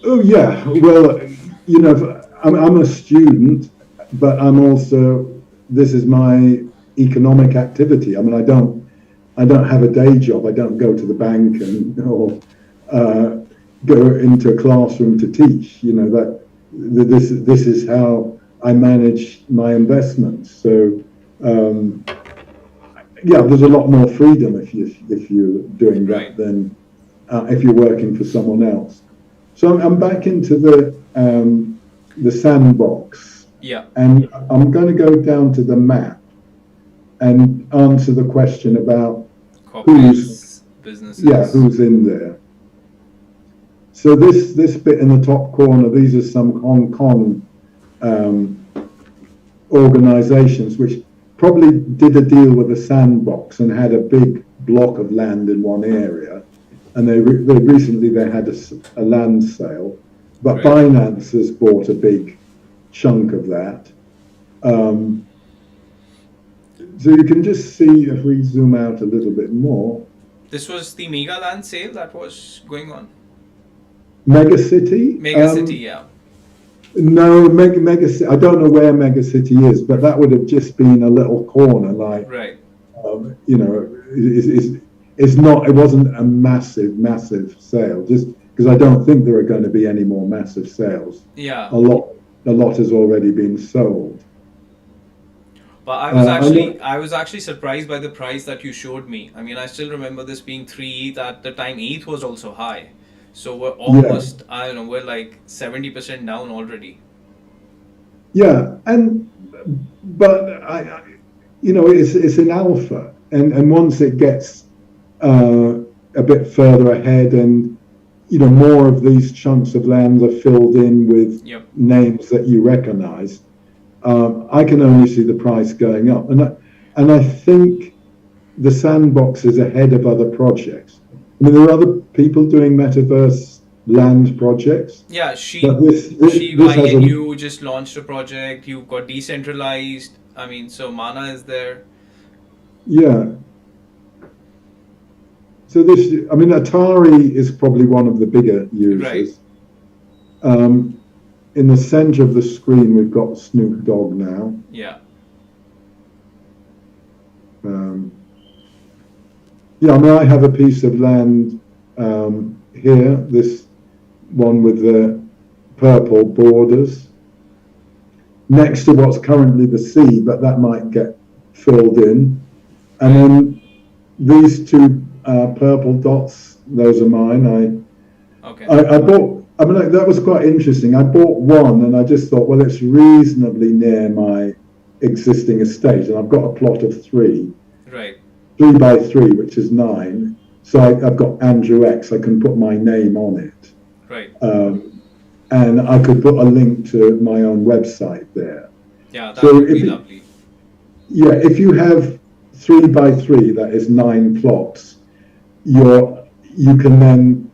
Oh yeah, well, I'm a student, but I'm also, this is my economic activity. I don't have a day job. I don't go to the bank or go into a classroom to teach. This is how I manage my investments. So there's a lot more freedom if you're doing that than if you're working for someone else. So I'm back into the sandbox. Yeah. And I'm going to go down to the map and answer the question about businesses. who's in there. So this bit in the top corner, these are some Hong Kong organisations which probably did a deal with a sandbox and had a big block of land in one area, and they recently had a land sale, but Right. Binance has bought a big chunk of that. So you can just see, if we zoom out a little bit more, This was the Mega Land sale that was going on. Mega City. Mega City, yeah. No, Mega City. I don't know where Mega City is, but that would have just been a little corner, like Right. you know, it's not. It wasn't a massive sale. Just because I don't think there are going to be any more massive sales. Yeah. A lot has already been sold. But I was actually surprised by the price that you showed me. I mean, I still remember this being 3 ETH at the time. ETH was also high, so we're almost I don't know, we're like 70% down already. Yeah, but I you know, it's an alpha, and once it gets a bit further ahead, and you know, more of these chunks of land are filled in with Yep. names that you recognise, I can only see the price going up, and I think the sandbox is ahead of other projects. I mean, there are other people doing metaverse land projects. Yeah, she But this has and a, you just launched a project. You got decentralized. I mean, so Mana is there. yeah. So I mean, Atari is probably one of the bigger users. Right. In the center of the screen, we've got Snoop Dogg now. Yeah. Yeah, I mean, I have a piece of land here, this one with the purple borders, next to what's currently the sea, but that might get filled in. And then these two purple dots, those are mine. Okay. I bought, I mean, that was quite interesting. I bought one and I just thought, well, it's reasonably near my existing estate. And I've got a plot of 3. Right. 3 by 3, which is 9. So I've got Andrew X. I can put my name on it. Right. And I could put a link to my own website there. Yeah, that So would be lovely. Yeah, if you have 3 by 3, that is 9 plots, you can then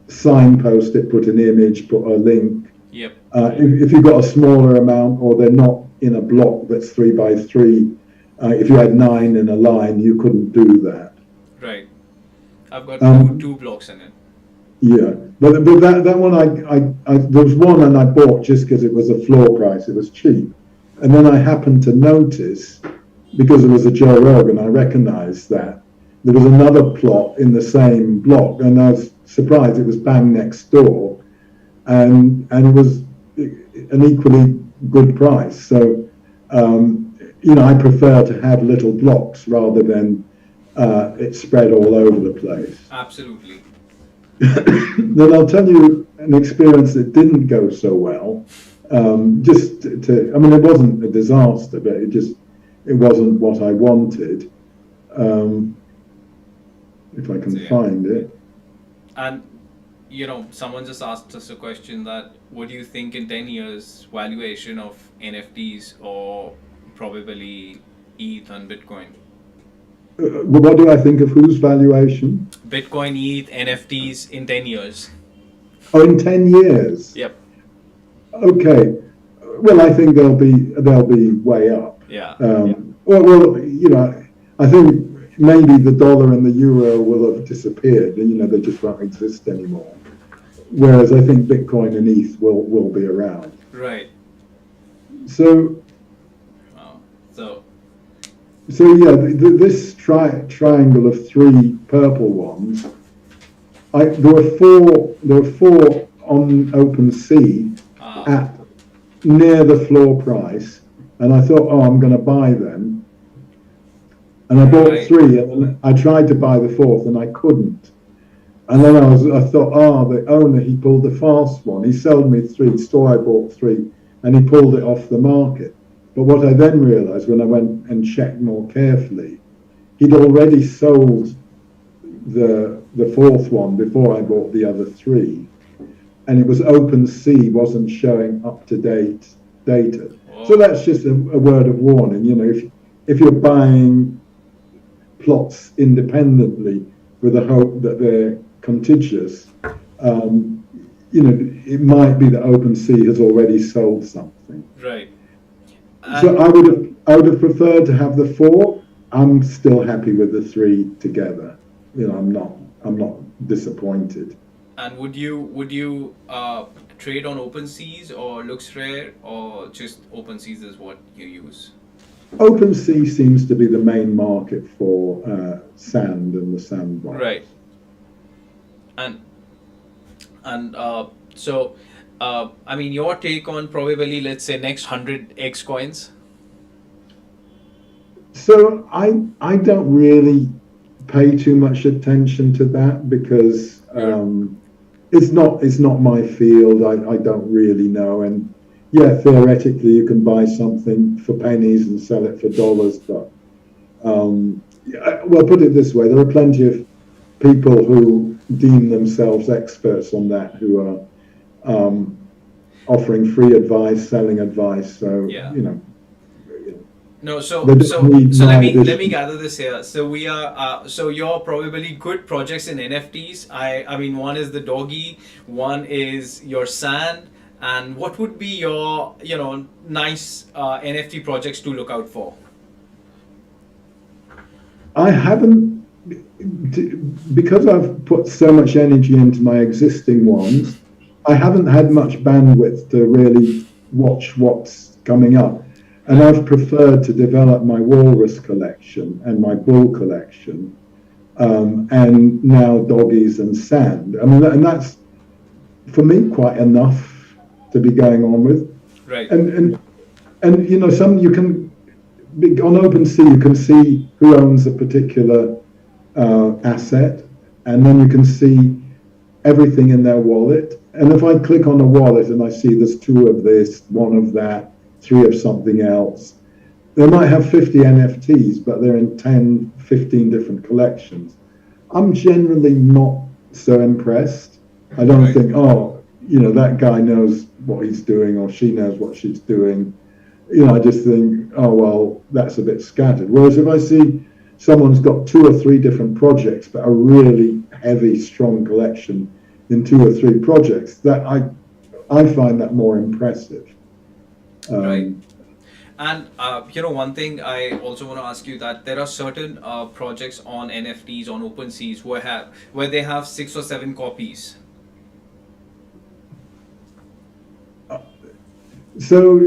signpost it, put an image, put a link. Yep. If you've got a smaller amount, or they're not in a block that's 3 by 3, if you had 9 in a line, you couldn't do that. Right. I've got two blocks in it. Yeah, but that one, there was one and I bought just because it was a floor price, it was cheap. And then I happened to notice, because it was a Joe Rogan, I recognised that there was another plot in the same block, and I was surprised it was bang next door, and it was an equally good price. So, you know, I prefer to have little blocks rather than it spread all over the place. Absolutely. Then I'll tell you an experience that didn't go so well. Just I mean, it wasn't a disaster, but it wasn't what I wanted. If I can find it. And, you know, someone just asked us a question that, what do you think in 10 years valuation of NFTs or probably ETH and Bitcoin? What do I think of whose valuation? Bitcoin, ETH, NFTs in 10 years. Oh, in 10 years? Yep. Okay. Well, I think they'll be way up. Yeah. Well, you know, I think maybe the dollar and the euro will have disappeared, and you know, they just won't exist anymore. Whereas I think Bitcoin and ETH will be around. Right. So. Wow. So yeah, this triangle of 3 purple ones. There were four on OpenSea at near the floor price, and I thought, oh, I'm going to buy them. And I bought 3, and then I tried to buy the 4th, and I couldn't. And then I thought, the owner, he pulled the fast one. He sold me 3, store I bought 3, and he pulled it off the market. But what I then realised when I went and checked more carefully, he'd already sold the fourth one before I bought the other three, and it was OpenSea wasn't showing up to date data. So that's just a word of warning. If you're buying plots independently with the hope that they're contiguous, it might be that OpenSea has already sold something. Right. So I would have preferred to have the four. I'm still happy with the three together. I'm not disappointed. And would you trade on OpenSeas or LooksRare, or just OpenSeas is what you use? OpenSea seems to be the main market for sand and the sandbox. Right. And so, I mean, your take on probably, let's say, next 100 X coins? So I don't really pay too much attention to that because it's not my field. I don't really know. And yeah, theoretically you can buy something for pennies and sell it for dollars, but well, put it this way, there are plenty of people who deem themselves experts on that who are offering free advice, selling advice. So No, so let me gather this here. So we are so you're probably good projects in NFTs. I mean, one is the doggy, one is your sand, and what would be your nice NFT projects to look out for? I haven't, because I've put so much energy into my existing ones, I haven't had much bandwidth to really watch what's coming up. And I've preferred to develop my walrus collection and my bull collection, and now doggies and sand. I mean, and that's, for me, quite enough to be going on with. Right. And some you can, on OpenSea, you can see who owns a particular asset, and then you can see everything in their wallet. And if I click on a wallet and I see there's 2 of this, 1 of that, 3 of something else, they might have 50 NFTs, but they're in 10, 15 different collections. I'm generally not so impressed. I don't think, that guy knows what he's doing or she knows what she's doing. I just think, oh, well, that's a bit scattered. Whereas if I see someone's got 2 or 3 different projects, but a really heavy, strong collection in 2 or 3 projects, that I find that more impressive. Right. And one thing I also want to ask you, that there are certain projects on NFTs on OpenSeas where they have 6 or 7 copies. So,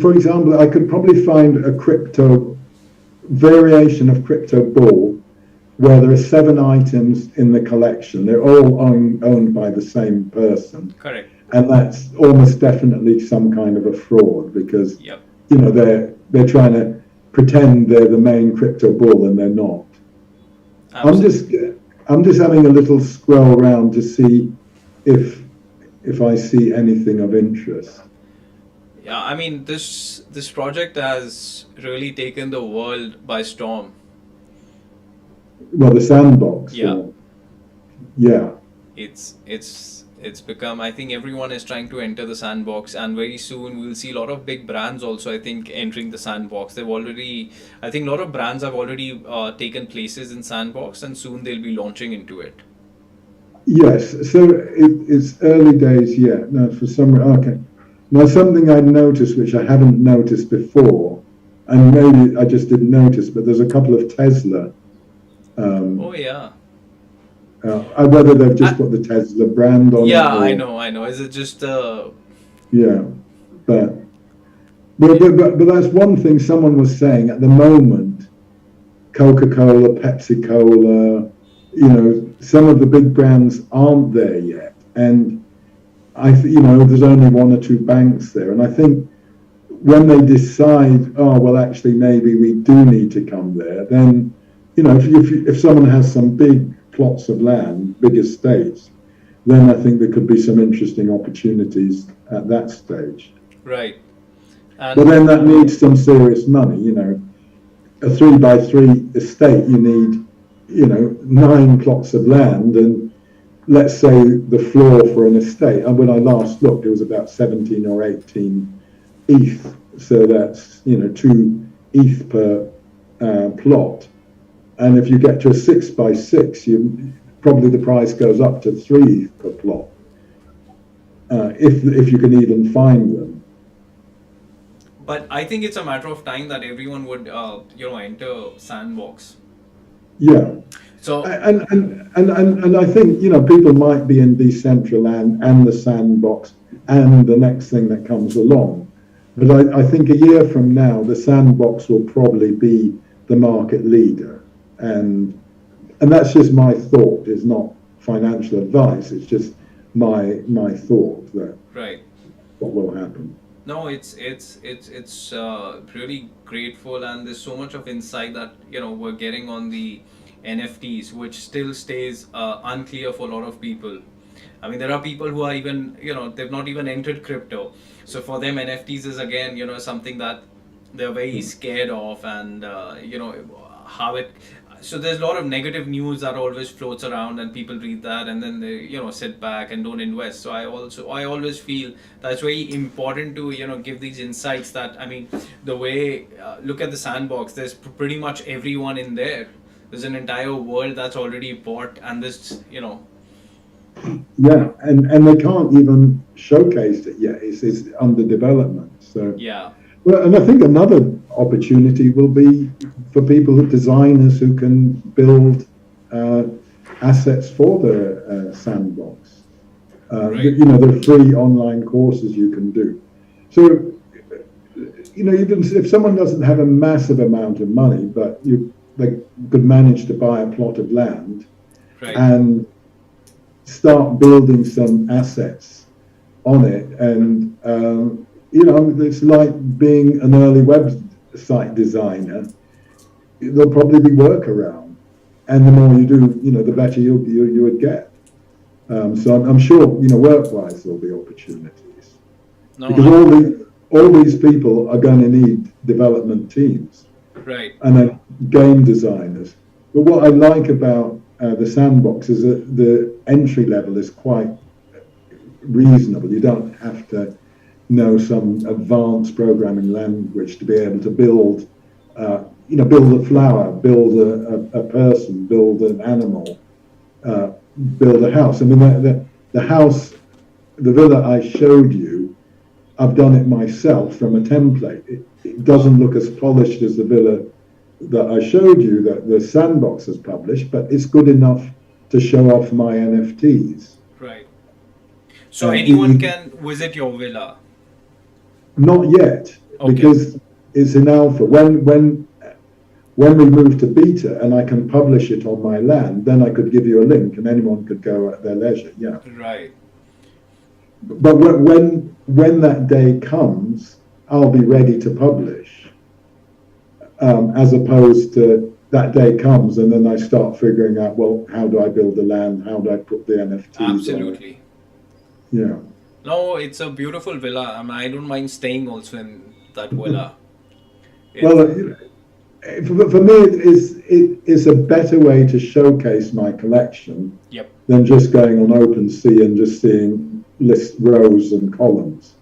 for example, I could probably find a crypto variation of Crypto Bull where there are 7 items in the collection. They're all owned by the same person. Correct. And that's almost definitely some kind of a fraud because they're trying to pretend they're the main crypto bull and they're not. Absolutely. I'm just having a little scroll around to see if I see anything of interest. Yeah, I mean, this project has really taken the world by storm. Well, the sandbox. Yeah. It's become, I think everyone is trying to enter the sandbox, and very soon we'll see a lot of big brands also, I think, entering the sandbox. I think a lot of brands have already taken places in sandbox, and soon they'll be launching into it. Yes, so it's early days yet. No, for some, okay. Now, something I noticed, which I haven't noticed before, and maybe I just didn't notice, but there's a couple of Tesla. Whether they've just put the Tesla brand on. Yeah, I know. Is it just? Yeah, but that's one thing someone was saying at the moment. Coca-Cola, Pepsi-Cola, some of the big brands aren't there yet, and there's only 1 or 2 banks there, and I think when they decide, actually maybe we do need to come there, then if someone has some big plots of land, big estates, then I think there could be some interesting opportunities at that stage. Right. But then that needs some serious money. A 3x3 estate, you need 9 plots of land, and let's say the floor for an estate, and when I last looked, it was about 17 or 18 ETH. So that's, 2 ETH per plot. And if you get to a 6x6, probably the price goes up to 3 ETH per plot, if you can even find them. But I think it's a matter of time that everyone would, enter Sandbox. Yeah. So and I think people might be in Decentraland and the Sandbox and the next thing that comes along, but I think a year from now the Sandbox will probably be the market leader, and that's just my thought. It's not financial advice. It's just my thought that right. what will happen. No, it's really grateful, and there's so much of insight that we're getting on the NFTs, which still stays unclear for a lot of people. I mean, there are people who are even they've not even entered crypto, so for them NFTs is again something that they're very scared of, and how it. So there's a lot of negative news that always floats around, and people read that and then they sit back and don't invest. So I always feel that's very important to give these insights. That I mean, the way look at the Sandbox. There's pretty much everyone in there. There's an entire world that's already bought, and this Yeah, and they can't even showcase it yet. It's under development. So yeah. Well, and I think another opportunity will be for designers who can build assets for their Sandbox. Right. There are free online courses you can do. So, even if someone doesn't have a massive amount of money, but they could manage to buy a plot of land, right. and start building some assets on it, and it's like being an early website designer. There'll probably be workaround, and the more you do, the better you would get. So I'm sure, work-wise there'll be opportunities, because all these people are going to need development teams, right, and then game designers. But what I like about the Sandbox is that the entry level is quite reasonable. You don't have to know some advanced programming language to be able to build, build a flower, build a person, build an animal, build a house. I mean, the house, the villa I showed you, I've done it myself from a template. It doesn't look as polished as the villa that I showed you that the Sandbox has published, but it's good enough to show off my NFTs. Right. So anyone can visit your villa? Not yet, because it's in alpha. When we move to beta and I can publish it on my land, then I could give you a link and anyone could go at their leisure. Yeah. Right. But when that day comes, I'll be ready to publish. As opposed to that day comes and then I start figuring out, well, how do I build the land? How do I put the NFTs? Absolutely. Yeah. No, it's a beautiful villa. I mean, I don't mind staying also in that villa. Well, for me, it is a better way to showcase my collection than just going on OpenSea and just seeing list rows and columns.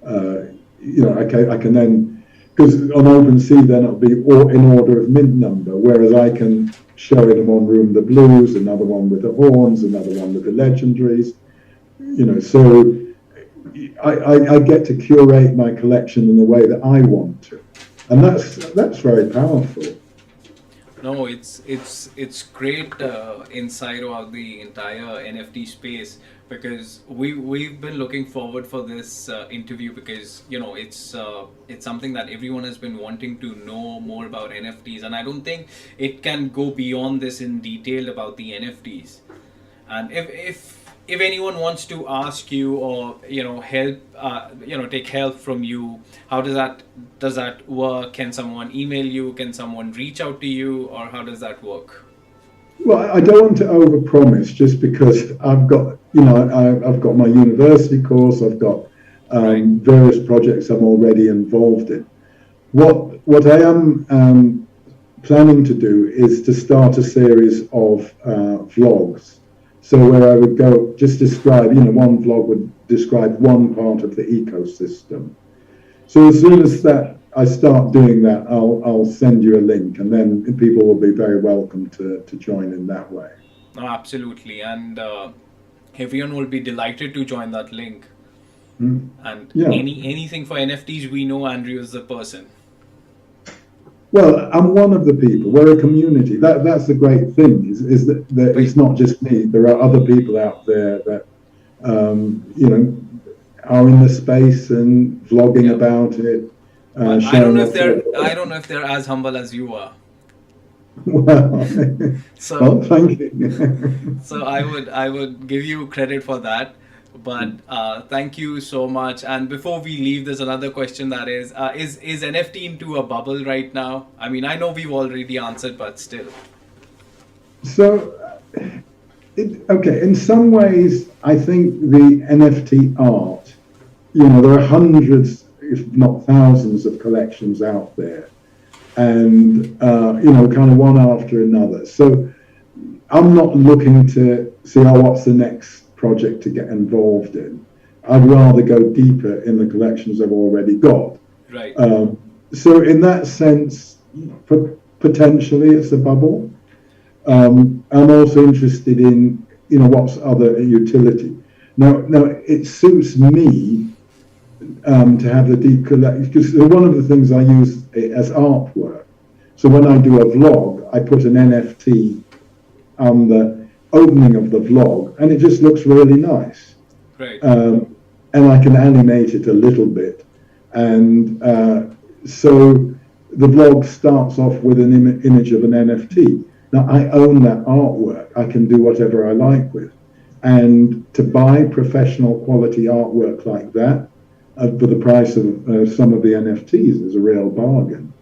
I can then, because on OpenSea then it'll be in order of mint number, whereas I can show in one room the blues, another one with the horns, another one with the legendaries. So I get to curate my collection in the way that I want to, and that's very powerful. No, it's great insight about the entire NFT space, because we've been looking forward for this interview, because it's something that everyone has been wanting to know more about NFTs, and I don't think it can go beyond this in detail about the NFTs. And if anyone wants to ask you or help take help from you, how does that work? Can someone email you? Can someone reach out to you, or how does that work? Well, I don't want to overpromise, just because I've got I've got my university course, I've got various projects I'm already involved in. What I am planning to do is to start a series of vlogs. So where I would go just describe, one vlog would describe one part of the ecosystem. So as soon as that I start doing that, I'll send you a link, and then people will be very welcome to join in that way. Oh, absolutely, and everyone will be delighted to join that link. And Yeah. anything for NFTs, we know Andrew is the person. Well, I'm one of the people. We're a community. That's the great thing is that it's not just me. There are other people out there that are in the space and vlogging about it. I don't know if they're as humble as you are. Well, So thank you. so I would give you credit for that. But thank you so much. And before we leave, there's another question that is NFT into a bubble right now? I mean, I know we've already answered, but still. So, okay, in some ways, I think the NFT art, there are hundreds, if not thousands, of collections out there, and kind of one after another. So, I'm not looking to see, what's the next project to get involved in. I'd rather go deeper in the collections I've already got. Right. So in that sense, potentially it's a bubble. I'm also interested in, what's other utility. Now it suits me to have the deep collection, because one of the things I use it as artwork. So when I do a vlog, I put an NFT on the opening of the vlog, and it just looks really nice. Right. And I can animate it a little bit, and so the vlog starts off with an image of an NFT. Now I own that artwork. I can do whatever I like with, and to buy professional quality artwork like that for the price of some of the NFTs is a real bargain.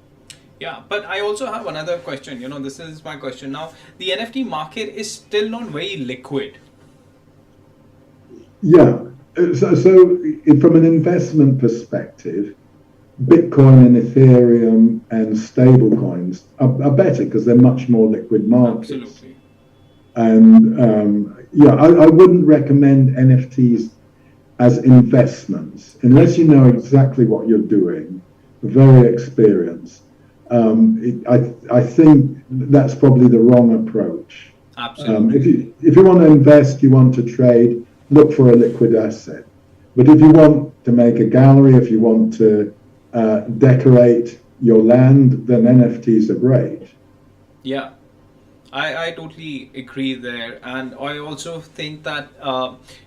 Yeah, but I also have another question. This is my question now. The NFT market is still not very liquid. Yeah. So from an investment perspective, Bitcoin and Ethereum and stablecoins are better because they're much more liquid markets. Absolutely. And I wouldn't recommend NFTs as investments unless you know exactly what you're doing, very experienced. I think that's probably the wrong approach. Absolutely. If you want to invest, you want to trade, look for a liquid asset. But if you want to make a gallery, if you want to decorate your land, then NFTs are great. Yeah, I totally agree there, and I also think that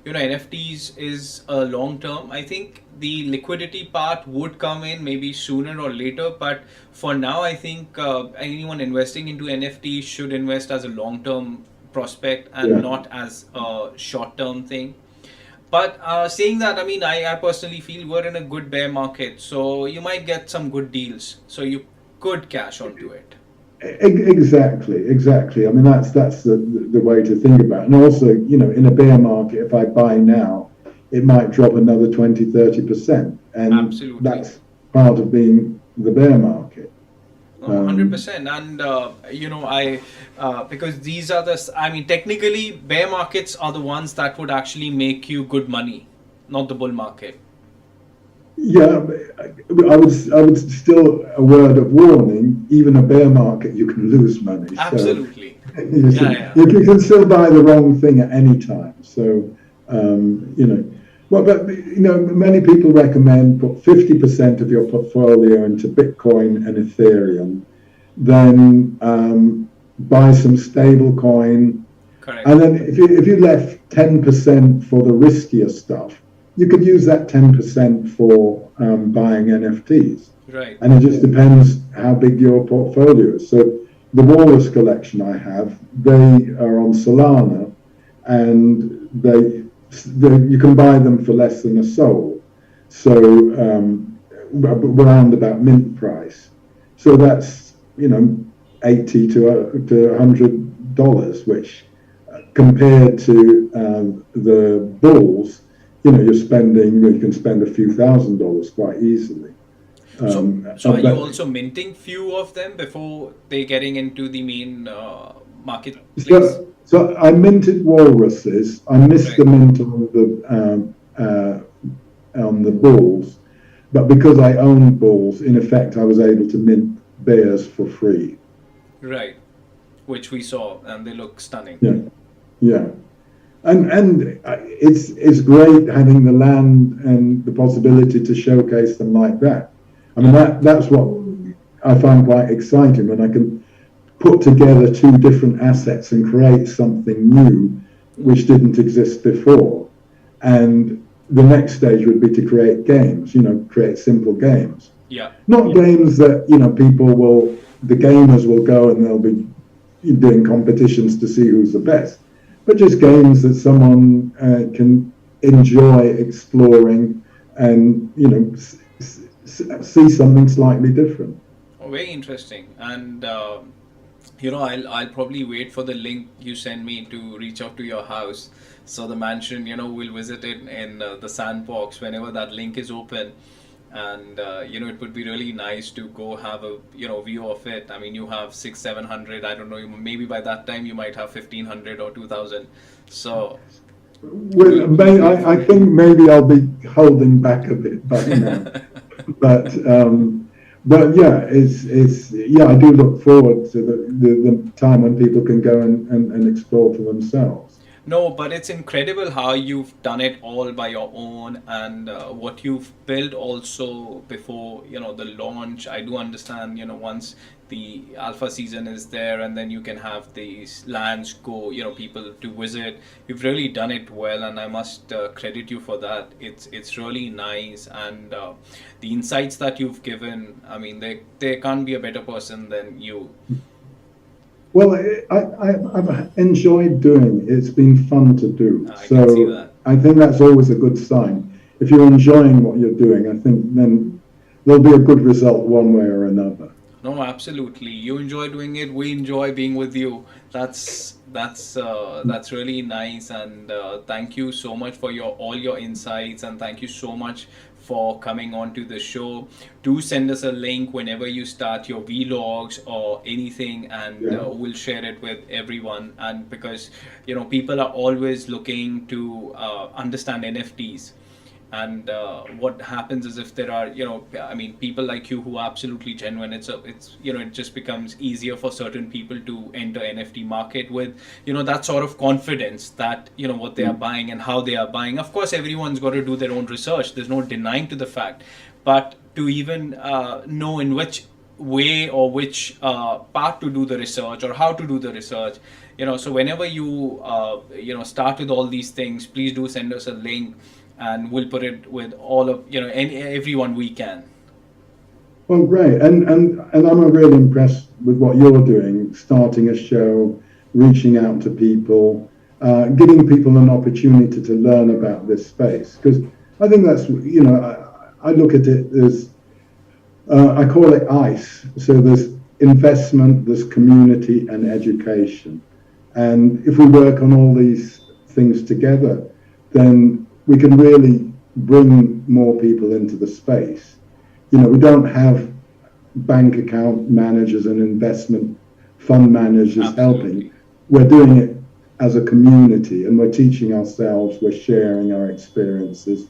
NFTs is a long term. I think the liquidity part would come in maybe sooner or later, but for now, I think anyone investing into NFTs should invest as a long term prospect and not as a short term thing. But saying that, I mean, I personally feel we're in a good bear market, so you might get some good deals, so you could cash onto it. Exactly. I mean, that's the way to think about it. And also, in a bear market, if I buy now, it might drop another 20-30%. And Absolutely. That's part of being the bear market. 100%. And, because these are technically, bear markets are the ones that would actually make you good money, not the bull market. Yeah, I would still, a word of warning, even a bear market, you can lose money. Absolutely. So, you can still buy the wrong thing at any time. So, many people recommend put 50% of your portfolio into Bitcoin and Ethereum, then buy some stable coin. Correct. And then if you left 10% for the riskier stuff, you could use that 10% for buying NFTs. Right. And it just depends how big your portfolio is. So the Walrus collection I have, they are on Solana, and you can buy them for less than a sol. So around about mint price. So that's $80 to $100, which compared to the bulls, you can spend a few $1,000s quite easily. So are you But also minting few of them before they getting into the main marketplace? so I minted walruses. I missed the Right, mint on the bulls, but because I owned bulls, in effect, I was able to mint bears for free. right. Which we saw, and they look stunning. Yeah, yeah. And it's great having the land and the possibility to showcase them like that. I mean, that's what I find quite exciting, when I can put together two different assets and create something new which didn't exist before. And the next stage would be to create games, create simple games. Yeah, Not games that, the gamers will go and they'll be doing competitions to see who's the best, but just games that someone can enjoy exploring and, see something slightly different. oh, very interesting. And I'll probably wait for the link you send me to reach out to your house. So the mansion, we'll visit it in the sandbox whenever that link is open. And it would be really nice to go have a view of it. I mean, you have 600-700. I don't know. Maybe by that time you might have 1,500 or 2,000. So Well, I think maybe I'll be holding back a bit, but yeah, I do look forward to the time when people can go and explore for themselves. no, but it's incredible how you've done it all by your own, and what you've built also before, the launch. I do understand, once the alpha season is there, and then you can have these lands go, people to visit. You've really done it well, and I must credit you for that. It's really nice, and the insights that you've given. I mean, there can't be a better person than you. Well, I've enjoyed doing it. It's been fun to do. I can see So that. I think that's always a good sign. If you're enjoying what you're doing, I think then there'll be a good result one way or another. No, absolutely. You enjoy doing it. We enjoy being with you. That's really nice. And thank you so much for all your insights. And thank you so much for coming on to the show. Do send us a link whenever you start your vlogs or anything, and Yeah. we'll share it with everyone. And because people are always looking to understand NFTs. And what happens is, if there are, I mean, people like you who are absolutely genuine, it just becomes easier for certain people to enter NFT market with, that sort of confidence that, what they are buying and how they are buying. Of course, everyone's got to do their own research. There's no denying to the fact, but to even know in which way or which part to do the research or how to do the research, so whenever you, start with all these things, please do send us a link, and we'll put it with all of everyone we can. Well, great, and I'm really impressed with what you're doing, starting a show, reaching out to people, giving people an opportunity to learn about this space. Because I think that's, I look at it as, I call it ICE. So there's investment, there's community, and education. And if we work on all these things together, then we can really bring more people into the space. We don't have bank account managers and investment fund managers Absolutely. helping. We're doing it as a community, and we're teaching ourselves, we're sharing our experiences.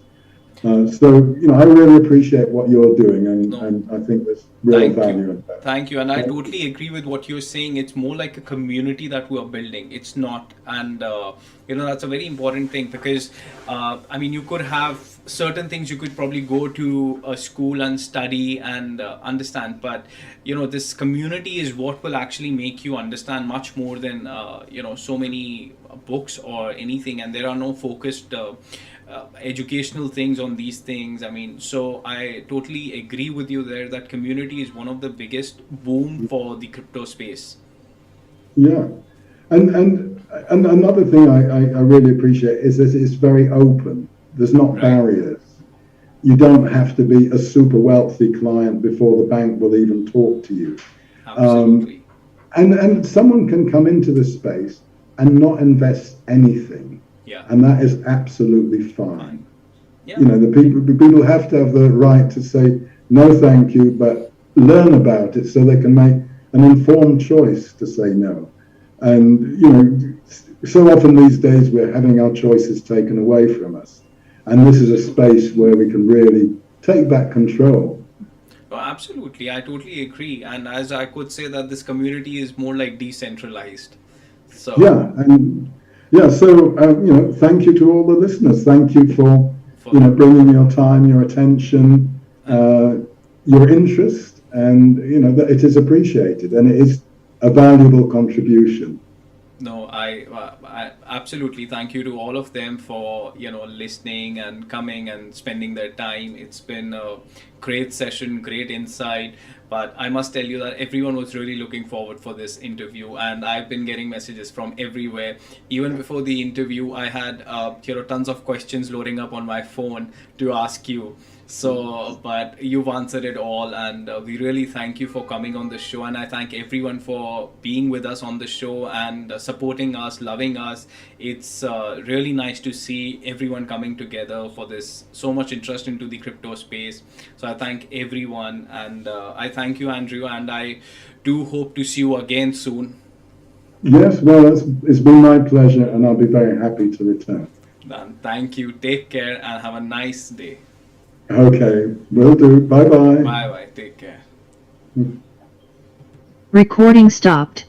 So, I really appreciate what you're doing, No. and I think there's real Thank value you. in that. Thank you. And I totally agree with what you're saying. It's more like a community that we are building. It's not. And, that's a very important thing, because, I mean, you could have certain things you could probably go to a school and study and understand. But, this community is what will actually make you understand much more than, so many books or anything. And there are no focused educational things on these things. I mean, so I totally agree with you there that community is one of the biggest boom for the crypto space. Yeah, and another thing I really appreciate is that it's very open. There's not Right. barriers. You don't have to be a super wealthy client before the bank will even talk to you. Absolutely. And someone can come into the space and not invest anything, Yeah. and that is absolutely fine. Yeah. The people have to have the right to say, no thank you, but learn about it so they can make an informed choice to say no. And, you know, so often these days we're having our choices taken away from us. And this is a space where we can really take back control. Oh, absolutely, I totally agree. And as I could say that this community is more like decentralized. So, Yeah, and yeah, so, you know, thank you to all the listeners. Thank you for, for you know, bringing your time, your attention, your interest, and, you know, that it is appreciated and it is a valuable contribution. No, I absolutely thank you to all of them for listening and coming and spending their time. It's been a great session, great insight. But I must tell you that everyone was really looking forward for this interview, and I've been getting messages from everywhere. Even before the interview, I had tons of questions loading up on my phone to ask you. So, but you've answered it all, and we really thank you for coming on the show. And I thank everyone for being with us on the show and supporting us, loving us. It's really nice to see everyone coming together for this so much interest into the crypto space. So, I thank everyone, and I thank you, Andrew, and I do hope to see you again soon. Yes, well, it's been my pleasure, and I'll be very happy to return. And thank you. Take care and have a nice day. Okay, will do. Bye bye. Bye bye. Take care. Recording stopped.